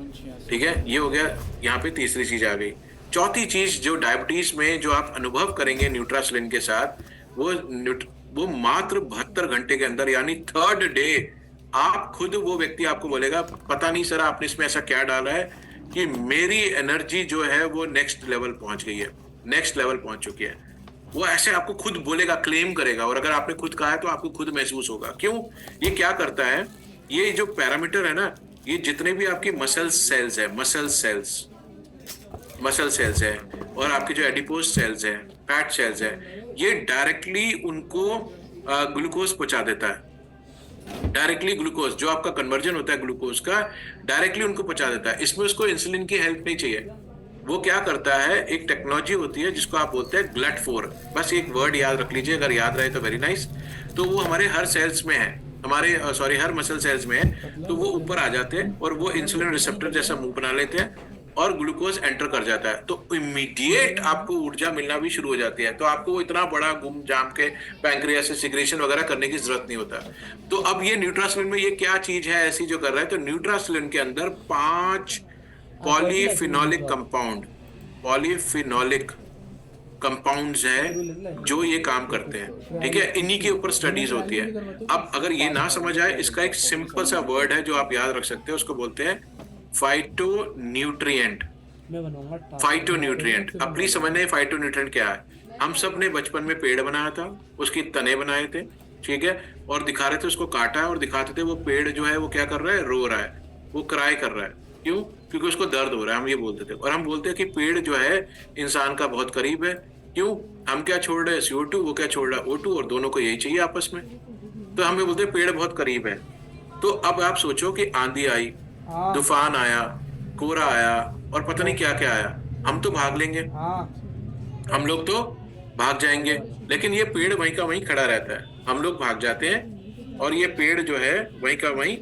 S1: ठीक है, ये हो गया, यहाँ पे तीसरी चीज आ गई। चौथी चीज जो डायबिटीज में जो आप अनुभव करेंगे न्यूट्रासोलिन के साथ, वो मात्र 72 घंटे के अंदर, यानी 3rd डे, आप खुद, वो व्यक्ति आपको बोलेगा, पता नहीं सर आपने इसमें ऐसा क्या डाला है कि मेरी एनर्जी जो है वो नेक्स्ट लेवल पहुंच गई है, नेक्स्ट लेवल पहुंच चुकी है। वो ऐसे आपको खुद बोलेगा, क्लेम करेगा, और अगर आपने खुद कहा है तो आपको खुद महसूस होगा। क्यों? ये क्या करता है, ये जो पैरामीटर है ना, ये जितने भी आपकी मसल सेल्स है, और आपके जो एडिपोज सेल्स है, फैट सेल्स है, ये डायरेक्टली उनको ग्लूकोज पहुंचा देता है। डायरेक्टली ग्लूकोज, जो आपका कन्वर्जन होता है ग्लूकोज का, डायरेक्टली उनको पहुंचा देता है। इसमें उसको इंसुलिन की हेल्प नहीं चाहिए। वो क्या करता है, एक टेक्नोलॉजी होती है जिसको आप बोलते हैं GLUT4। बस एक वर्ड याद रख लीजिए, अगर याद रहे तो वेरी नाइस। तो वो हमारे हर सेल्स में है, हर मसल सेल्स में है। तो वो ऊपर आ जाते हैं और वो इंसुलिन रिसेप्टर जैसा मुंह बना लेते हैं, और ग्लूकोज एंटर कर जाता है। तो इमीडिएट आपको ऊर्जा मिलना भी शुरू हो जाती है। तो आपको इतना बड़ा गुम जाम के पैंक्रियास से सिक्रेशन वगैरह करने की जरूरत नहीं होता। तो अब ये न्यूट्रासोलिन में ये क्या चीज है ऐसी जो कर रहा है? तो न्यूट्रासोलिन के अंदर 5 पॉलीफिनोलिक कंपाउंड्स हैं जो ये काम करते हैं। ठीक है, इन्हीं के ऊपर स्टडीज होती है। अब अगर ये ना समझ आए, इसका एक सिंपल सा वर्ड है जो आप याद रख सकते हैं, उसको बोलते हैं फाइटोन्यूट्रिएंट। फाइटोन्यूट्रिएंट, अब प्लीज समझना फाइटोन्यूट्रिएंट क्या है। हम सब ने बचपन में पेड़ बनाया था, उसकी तने बनाए थे, ठीक है, और दिखा रहे थे, उसको काटा और दिखाते थे वो पेड़ जो है वो क्या कर रहा है, रो रहा है, वो क्राई कर रहा है। क्यों? क्योंकि उसको दर्द हो रहा है, हम ये बोलते थे। और हम बोलते हैं कि पेड़ जो है इंसान का बहुत करीब है, क्यों? हम क्या छोड़ रहे हैं CO2, वो क्या छोड़ रहा है O2, और दोनों को यही चाहिए आपस में। तो हमें बोलते हैं पेड़ बहुत करीब है। तो अब आप सोचो कि आंधी आई, तूफान आया, कोहरा आया और पता नहीं क्या क्या आया, हम तो भाग लेंगे, हम लोग तो भाग जाएंगे, लेकिन ये पेड़ वहीं का वहीं खड़ा रहता है। हम लोग भाग जाते हैं और ये पेड़ जो है वहीं का वहीं,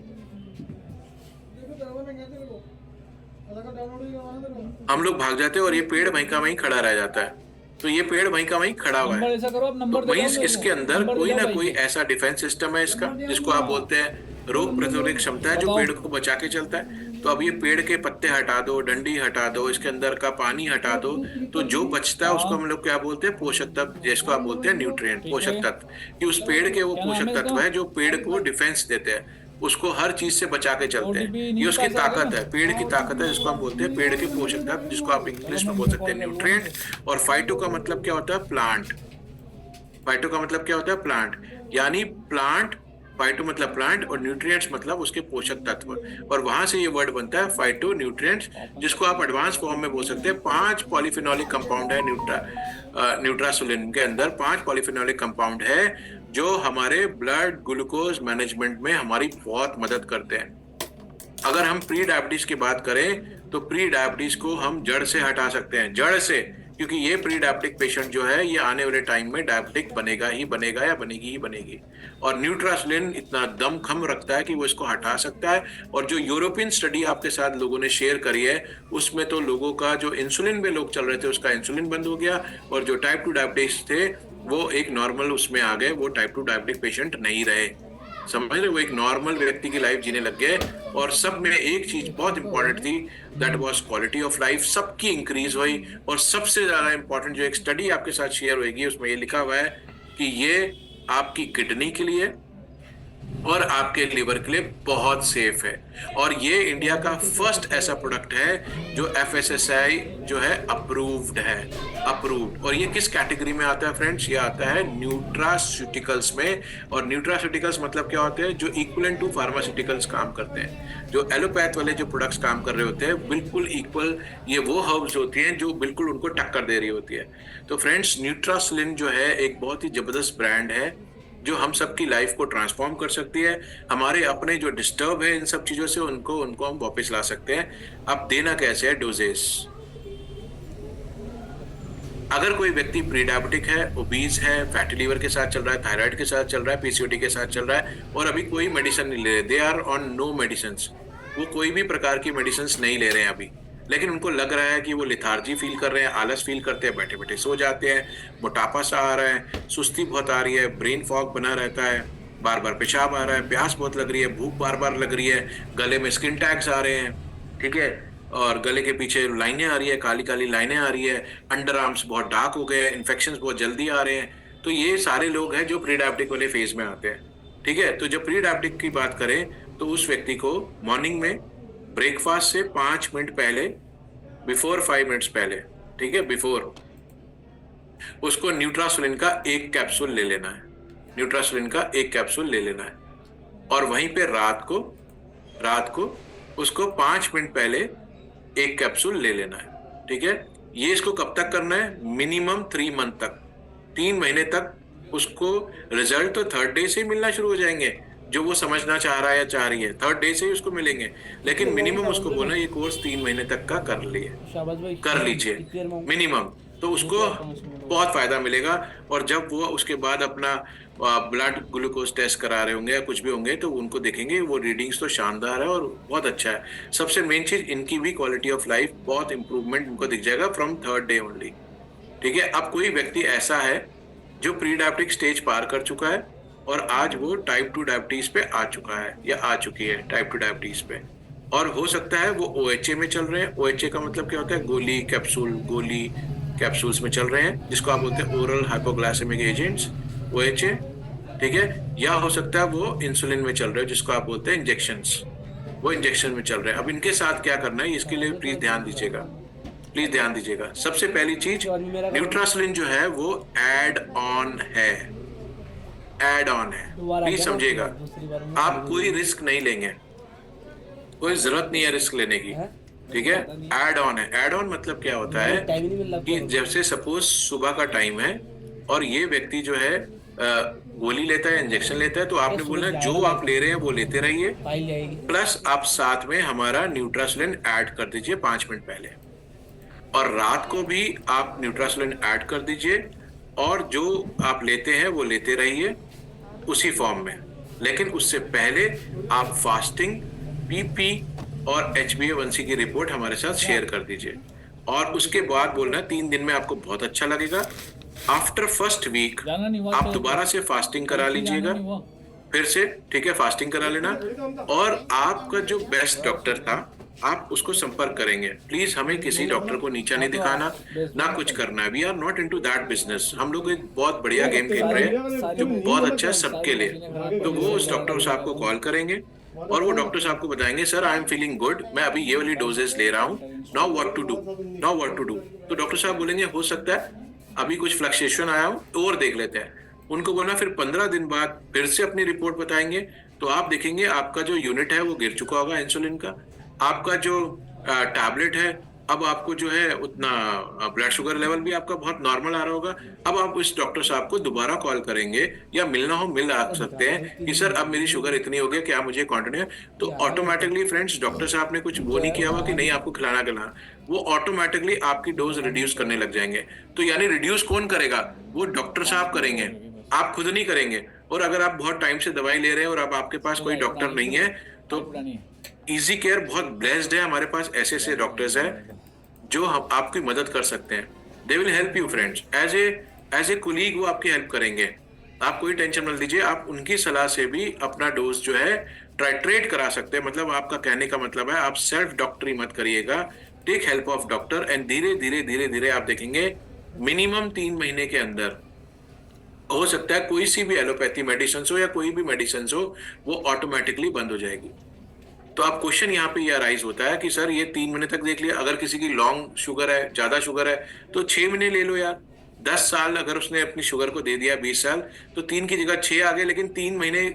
S1: हम लोग भाग जाते हैं और ये पेड़ वहीं का वहीं खड़ा रह जाता है। तो ये पेड़ वहीं का वहीं खड़ा हुआ
S2: नंबर
S1: है।
S2: ऐसा करो, आप नंबर
S1: तो
S2: दे
S1: वहीं
S2: दो मेरे
S1: इसके
S2: को।
S1: अंदर
S2: नंबर
S1: कोई
S2: दे
S1: ना
S2: दो
S1: कोई
S2: भाई।
S1: ऐसा डिफेंस सिस्टम है इसका, जिसको आप बोलते हैं रोग प्रतिरोधक क्षमता है, जो पेड़ को बचा के चलता है। तो अब ये पेड़ के पत्ते हटा दो, डंडी हटा दो, इसके अंदर का पानी हटा दो, तो जो बचता है उसको हम लोग क्या बोलते हैं? पोषक तत्व, जिसको आप बोलते हैं न्यूट्रिएंट, पोषक तत्व। कि उस पेड़ के वो
S2: क्या नाम है
S1: पोषक तत्व
S2: इसका?
S1: है जो पेड़ को डिफेंस देते हैं, उसको हर चीज से बचा के चलते हैं।
S2: OTP
S1: ये
S2: नहीं
S1: उसकी
S2: पास आ गया?
S1: ताकत है, पेड़ की ताकत है, जिसको हम बोलते हैं पेड़ के पोषक तत्व, जिसको आप इंग्लिश में बोल सकते हैं न्यूट्रिएंट। और फाइटो का मतलब क्या होता है? प्लांट। फाइटो का मतलब क्या होता है? प्लांट। यानी प्लांट, फाइटो मतलब प्लांट और न्यूट्रिएंट्स मतलब उसके पोषक तत्व, और वहां से ये वर्ड बनता है फाइटो न्यूट्रिएंट्स, जिसको आप एडवांस फॉर्म में बोल सकते हैं। 5 पॉलीफिनोलिक कंपाउंड है न्यूट्रासोलिन के अंदर। 5 पॉलीफिनोलिक कंपाउंड है जो हमारे ब्लड ग्लूकोज मैनेजमेंट में हमारी बहुत मदद करते हैं। अगर हम प्री डायबिटीज की बात करें तो प्री डायबिटीज को हम जड़ से हटा सकते हैं, जड़ से, क्योंकि ये प्री डायबिटिक पेशेंट जो है ये आने वाले टाइम में डायबिटिक बनेगा ही बनेगा, या बनेगी ही बनेगी। और न्यूट्रासोलिन इतना दमखम रखता है कि वो इसको हटा सकता है। और जो यूरोपियन स्टडी आपके साथ लोगों ने शेयर करी है, उसमें तो लोगों का जो इंसुलिन पे लोग चल रहे थे उसका इंसुलिन बंद हो गया, और जो टाइप 2 डायबिटीज थे वो एक नॉर्मल उसमें आ गए, वो टाइप 2 डायबिटिक पेशेंट नहीं रहे। समझ रहे? वो एक नॉर्मल व्यक्ति की लाइफ जीने लग गए। और सब में एक चीज बहुत इंपॉर्टेंट थी, that was quality of life, सबकी इंक्रीज हुई। और सबसे ज्यादा इंपॉर्टेंट जो एक स्टडी आपके साथ शेयर होगी उसमें ये लिखा हुआ है कि ये आपकी किडनी के लिए और आपके लिवर के लिए बहुत सेफ है। और ये इंडिया का फर्स्ट ऐसा प्रोडक्ट है जो FSSAI जो है अप्रूव्ड है, अप्रूव्ड। और ये किस कैटेगरी में आता है फ्रेंड्स? ये आता है न्यूट्रास्यूटिकल्स में। और न्यूट्रास्यूटिकल्स मतलब क्या होते हैं? जो इक्वलेंट टू फार्मास्यूटिकल्स काम करते हैं। जो एलोपैथ वाले जो प्रोडक्ट्स काम कर रहे होते हैं बिल्कुल इक्वल, ये वो हर्ब्स होती हैं जो बिल्कुल उनको टक्कर दे रही होती है। तो फ्रेंड्स, न्यूट्रासोलिन जो है एक बहुत ही जबरदस्त ब्रांड है जो हम सबकी लाइफ को ट्रांसफॉर्म कर सकती है। हमारे अपने जो डिस्टर्ब है इन सब चीजों से उनको हम वापस ला सकते हैं। अब देना कैसे है? डोजेस। अगर कोई व्यक्ति प्री डायबिटिक है, ओबीज है, फैटी लीवर के साथ चल रहा है, थायराइड के साथ चल रहा है, PCOD के साथ चल रहा है और अभी कोई मेडिसिन नहीं ले रहे, they are on no medicine, वो कोई भी प्रकार की मेडिसिन नहीं ले रहे हैं अभी, लेकिन उनको लग रहा है कि वो लिथार्जी फील कर रहे हैं, आलस फील करते हैं, बैठे बैठे सो जाते हैं, मोटापा सा आ रहा है, सुस्ती बहुत आ रही है, ब्रेन फॉग बना रहता है, बार बार पेशाब आ रहा है, प्यास बहुत लग रही है, भूख बार बार लग रही है, गले में स्किन टैग्स आ रहे हैं, ठीक है, और गले के पीछे लाइनें आ रही है, काली काली लाइनें आ रही है, अंडर आर्म्स बहुत डार्क हो गए, इन्फेक्शंस बहुत जल्दी आ रहे हैं। तो ये सारे लोग हैं जो प्री डायबिटिक वाले फेज में आते हैं, ठीक है। तो जब प्री डायबिटिक की बात करें तो उस व्यक्ति को मॉर्निंग में ब्रेकफास्ट से 5 मिनट पहले, बिफोर 5 मिनट्स पहले, ठीक है, बिफोर, उसको न्यूट्रासोलिन का 1 कैप्सूल ले लेना है, न्यूट्रासोलिन का 1 कैप्सूल ले लेना है। और वहीं पे रात को उसको 5 मिनट पहले 1 कैप्सूल ले लेना है, ठीक है। ये इसको कब तक करना है? मिनिमम 3 मंथ तक, 3 महीने तक। उसको रिजल्ट तो 3rd डे से ही मिलना शुरू हो जाएंगे, जो वो समझना चाह रहा है या चाह रही है, 3rd डे से ही उसको मिलेंगे, लेकिन मिनिमम उसको बोलना ये कोर्स 3 महीने तक का कर लीजिए मिनिमम, तो उसको बहुत फायदा मिलेगा। और जब वो उसके बाद अपना ब्लड ग्लूकोज टेस्ट करा रहे होंगे या कुछ भी होंगे तो उनको देखेंगे वो रीडिंग्स तो शानदार है और बहुत अच्छा है। सबसे मेन चीज, इनकी भी क्वालिटी ऑफ लाइफ बहुत इंप्रूवमेंट उनको दिख जाएगा फ्रॉम 3rd डे ओनली, ठीक है। अब कोई व्यक्ति ऐसा है जो प्री डायबिटिक स्टेज पार कर चुका है और आज वो टाइप 2 डायबिटीज पे आ चुका है या आ चुकी है टाइप 2 डायबिटीज पे, और हो सकता है वो OHA में चल रहे हैं। OHA का मतलब क्या होता है? गोली कैप्सूल्स में चल रहे हैं, जिसको आप बोलते हैं ओरल हाइपोग्लाइसेमिक एजेंट्स, OHA, ठीक है। या हो सकता है वो इंसुलिन में चल रहे हैं, जिसको आप बोलते हैं इंजेक्शंस, वो इंजेक्शन में चल रहे हैं। अब इनके साथ क्या करना है, इसके लिए प्लीज ध्यान दीजिएगा। सबसे पहली चीज, न्यूट्रासोलिन जो है वो ऐड ऑन है, प्लीज समझिएगा। आप कोई रिस्क नहीं लेंगे, कोई जरूरत नहीं है रिस्क लेने की, ठीक है। एड ऑन है, एड ऑन मतलब क्या होता है
S6: टाइम नहीं मिल
S1: कि जैसे सपोज सुबह का टाइम है और ये व्यक्ति जो है गोली लेता है, इंजेक्शन लेता है, तो आपने बोलना है जो आप ले रहे हैं वो लेते रहिए,
S6: फाइल जाएगी।
S1: प्लस आप साथ में हमारा न्यूट्रासुलिन ऐड कर दीजिए 5 मिनट पहले, और रात को भी आप न्यूट्रासुलिन ऐड कर दीजिए, और जो आप लेते हैं वो लेते रहिए उसी फॉर्म में। लेकिन उससे पहले आप फास्टिंग, पीपी और HbA1c की रिपोर्ट हमारे साथ शेयर कर दीजिए, और उसके बाद बोलना 3 दिन में आपको बहुत अच्छा लगेगा। आफ्टर फर्स्ट वीक
S2: जाना नहीं हुआ
S1: आप
S2: तो-
S1: दोबारा से फास्टिंग करा लीजिएगा,
S2: जाना नहीं हुआ।
S1: फिर से, ठीक है, फास्टिंग करा लेना, और आपका जो बेस्ट डॉक्टर था आप उसको संपर्क करेंगे। प्लीज हमें किसी डॉक्टर को नीचा नहीं दिखाना, ना कुछ करना है। We are not into that business. हम लोग एक बहुत बढ़िया गेम खेल रहे हैं जो बहुत अच्छा है सबके लिए। तो वो उस डॉक्टर साहब को कॉल करेंगे और वो डॉक्टर साहब को बताएंगे sir I am feeling good, मैं अभी ये वाली डोजेस ले रहा हूँ, now what to do, now what to do. तो डॉक्टर साहब बोलेंगे हो सकता है अभी कुछ फ्लक्चुएशन आया हो और देख लेते हैं। उनको बोलना फिर 15 दिन बाद फिर से अपनी रिपोर्ट बताएंगे, तो आप देखेंगे आपका जो यूनिट है वो गिर चुका होगा इंसुलिन का, आपका जो टैबलेट है अब आपको जो है उतना ब्लड शुगर लेवल भी आपका बहुत नॉर्मल आ रहा होगा। अब आप इस डॉक्टर साहब को दोबारा कॉल करेंगे या मिलना हो मिल आ सकते हैं कि सर अब मेरी शुगर इतनी हो गई, क्या मुझे कंटिन्यू, तो ऑटोमेटिकली फ्रेंड्स डॉक्टर साहब ने कुछ वो नहीं किया हुआ कि नहीं आपको खिलाना, वो ऑटोमेटिकली आपकी डोज रिड्यूस करने लग जाएंगे। तो यानी रिड्यूस कौन करेगा? वो डॉक्टर साहब करेंगे, आप खुद नहीं करेंगे। और अगर आप बहुत टाइम से दवाई ले रहे हैं और अब आपके पास कोई डॉक्टर नहीं है तो इजी केयर बहुत ब्लेस्ड है, हमारे पास ऐसे ऐसे डॉक्टर्स हैं जो हम आपकी मदद कर सकते हैं। They will help you friends, as a colleague वो आपकी हेल्प करेंगे। आप कोई टेंशन मत लीजिए, आप उनकी सलाह से भी अपना डोज जो है टाइट्रेट करा सकते हैं। मतलब आपका कहने का मतलब है आप सेल्फ डॉक्टरी मत करिएगा, take help of doctor, and धीरे धीरे धीरे धीरे आप देखेंगे मिनिमम 3 महीने के अंदर हो सकता है कोई सी भी एलोपैथी मेडिसिन हो या कोई भी मेडिसिन हो वो ऑटोमेटिकली बंद हो जाएगी। तो अब क्वेश्चन यहाँ पे ये अराइज होता है कि सर ये 3 महीने तक देख लिया, अगर किसी की लॉन्ग शुगर है, ज्यादा शुगर है, तो 6 महीने ले लो यार। 10 साल अगर उसने अपनी शुगर को दे दिया, 20 साल, तो 3 की जगह 6 आ गए। लेकिन 3 महीने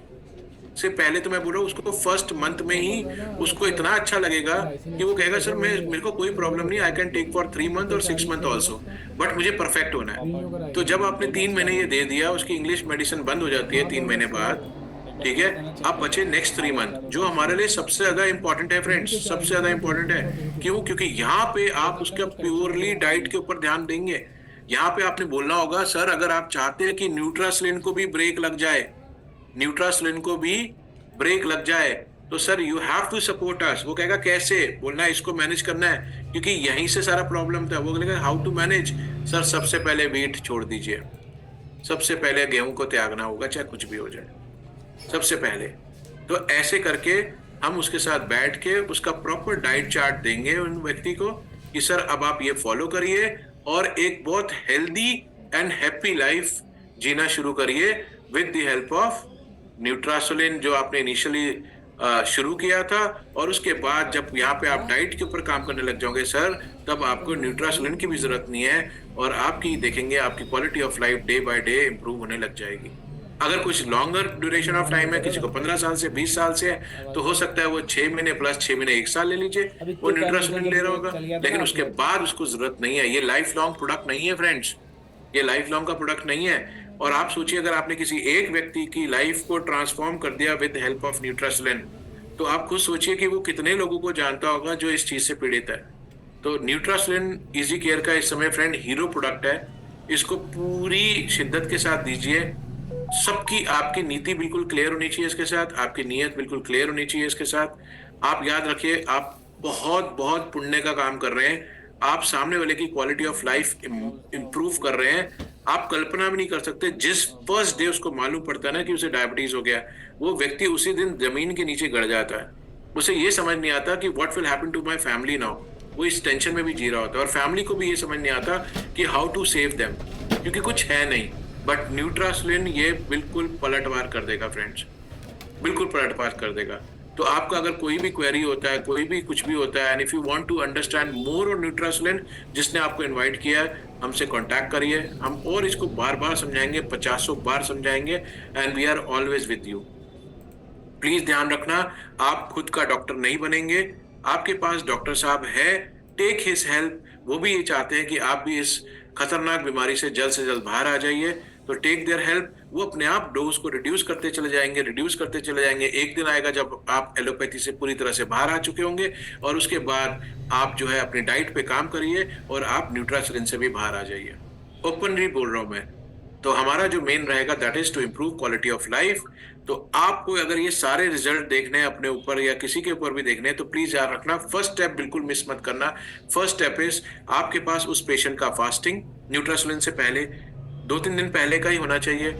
S1: से पहले तो मैं बोल रहा हूँ उसको फर्स्ट मंथ में ही उसको इतना अच्छा लगेगा कि वो कहेगा सर मेरे को कोई प्रॉब्लम नहीं, I can take for 3 month और 6 मंथ ऑल्सो, बट मुझे परफेक्ट होना है। तो जब आपने 3 महीने ये दे दिया, उसकी इंग्लिश मेडिसिन बंद हो जाती है 3 महीने बाद, ठीक है, आप बचे नेक्स्ट 3 मंथ, जो हमारे लिए सबसे ज्यादा इंपॉर्टेंट है फ्रेंड्स, सबसे ज्यादा इंपॉर्टेंट है। क्यों? क्योंकि यहाँ पे आप उसका प्योरली डाइट के ऊपर ध्यान देंगे। यहाँ पे आपने बोलना होगा सर अगर आप चाहते हैं कि न्यूट्रासुलिन को भी ब्रेक लग जाए, न्यूट्रासुलिन को भी ब्रेक लग जाए, तो sir you have to support us. वो कहेगा कैसे? बोलना है इसको मैनेज करना है, क्योंकि यहीं से सारा प्रॉब्लम था। वो कहेगा हाउ टू मैनेज? सर सबसे पहले वीट छोड़ दीजिए, सबसे पहले गेहूं को त्यागना होगा, चाहे कुछ भी हो जाए, सबसे पहले। तो ऐसे करके हम उसके साथ बैठ के उसका प्रॉपर डाइट चार्ट देंगे उन व्यक्ति को कि सर अब आप ये फॉलो करिए और एक बहुत हेल्दी एंड हैप्पी लाइफ जीना शुरू करिए विद द हेल्प ऑफ न्यूट्रासुलिन जो आपने इनिशियली शुरू किया था। और उसके बाद जब यहाँ पे आप डाइट के ऊपर काम करने लग जाओगे सर, तब आपको न्यूट्रासुलिन की भी जरूरत नहीं है और आपकी देखेंगे आपकी quality of life day by day improve होने लग जाएगी। अगर कुछ लॉन्गर ड्यूरेशन ऑफ टाइम है, किसी को 15 साल से 20 साल से है, तो हो सकता है वो 6 महीने प्लस 6 महीने 1 साल ले लीजिए, वो न्यूट्रासुलिन ले रहा होगा, लेकिन उसके बाद उसको जरूरत नहीं है। ये लाइफ लॉन्ग प्रोडक्ट नहीं है फ्रेंड्स, ये लाइफ लॉन्ग का प्रोडक्ट नहीं है। और आप सोचिए अगर आपने किसी एक व्यक्ति की लाइफ को ट्रांसफॉर्म कर दिया विद हेल्प ऑफ न्यूट्रासुलिन, तो आप खुद सोचिए कि वो कितने लोगों को जानता होगा जो इस चीज से पीड़ित है। तो न्यूट्रासुलिन इजी केयर का इस समय फ्रेंड हीरो प्रोडक्ट है, इसको पूरी शिद्दत के साथ दीजिए। सबकी आपकी नीति बिल्कुल क्लियर होनी चाहिए इसके साथ, आपकी नीयत बिल्कुल क्लियर होनी चाहिए इसके साथ। आप याद रखिए आप बहुत बहुत पुण्य का काम कर रहे हैं, आप सामने वाले की क्वालिटी ऑफ लाइफ इंप्रूव कर रहे हैं। आप कल्पना भी नहीं कर सकते, जिस फर्स्ट डे उसको मालूम पड़ता है ना कि उसे डायबिटीज हो गया, वो व्यक्ति उसी दिन जमीन के नीचे गड़ जाता है। उसे ये समझ नहीं आता कि what will happen to my family now, वो इस टेंशन में भी जी रहा होता है। और फैमिली को भी ये समझ नहीं आता कि हाउ टू सेव देम, क्योंकि कुछ है नहीं। बट न्यूट्रासुलिन ये बिल्कुल पलटवार कर देगा फ्रेंड्स, बिल्कुल पलटवार कर देगा। तो आपका अगर कोई भी क्वेरी होता है, कोई भी कुछ भी होता है, and if you want to understand more on Nutrasulin, जिसने आपको इनवाइट किया है, हमसे कांटेक्ट करिए। हम और इसको बार बार समझाएंगे, 50 बार समझाएंगे, and we are always with you. Please ध्यान रखना, आप खुद का डॉक्टर नहीं बनेंगे, आपके पास डॉक्टर साहब है, टेक हिज हेल्प। वो भी ये चाहते हैं कि आप भी इस खतरनाक बीमारी से जल्द बाहर आ जाइए, तो टेक देयर हेल्प। वो अपने आप डोज को रिड्यूस करते चले जाएंगे। एक दिन आएगा जब आप एलोपैथी से पूरी तरह से बाहर आ चुके होंगे, और उसके बाद आप जो है अपनी डाइट पे काम करिए और आप न्यूट्रासिलिन से भी बाहर आ जाइए। ओपनली बोल रहा हूं मैं। तो हमारा जो मेन रहेगा that is to improve quality of life. तो आपको अगर ये सारे रिजल्ट देखने हैं अपने ऊपर या किसी के ऊपर भी देखने हैं, तो प्लीज याद रखना, फर्स्ट स्टेप बिल्कुल मिस मत करना। फर्स्ट स्टेप इज आपके पास उस पेशेंट का फास्टिंग न्यूट्रासिलिन से पहले 2-3 दिन पहले का ही होना चाहिए,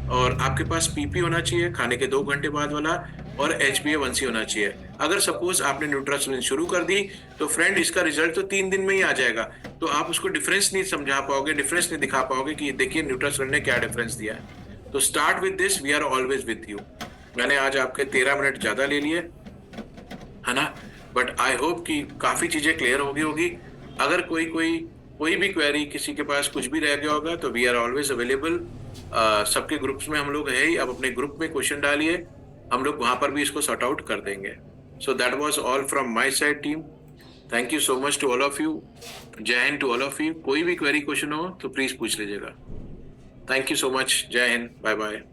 S1: और आपके पास पीपी होना चाहिए खाने के 2 घंटे बाद वाला, और HbA1c होना चाहिए। अगर सपोज आपने न्यूट्रासिलिन शुरू कर दी तो फ्रेंड इसका रिजल्ट तो 3 दिन में ही आ जाएगा, तो आप उसको डिफरेंस नहीं समझा पाओगे, डिफरेंस नहीं दिखा पाओगे कि देखिए न्यूट्रासिलिन ने क्या डिफरेंस दिया है। तो start with this, we are always with you. मैंने आज आपके 13 मिनट ज्यादा ले लिए, है ना, बट आई होप कि काफी चीजें क्लियर हो गई होगी। अगर कोई भी क्वेरी किसी के पास कुछ भी रह गया होगा तो वी आर ऑलवेज अवेलेबल। सबके ग्रुप्स में हम लोग है ही, आप अपने ग्रुप में क्वेश्चन डालिए, हम लोग वहां पर भी इसको सॉर्ट आउट कर देंगे। So that was all from my side team. Thank you so much to all of you. जय हिंद टू ऑल ऑफ यू। कोई भी क्वेरी क्वेश्चन हो तो प्लीज पूछ लीजिएगा। Thank you so much. जय हिंद। Bye bye.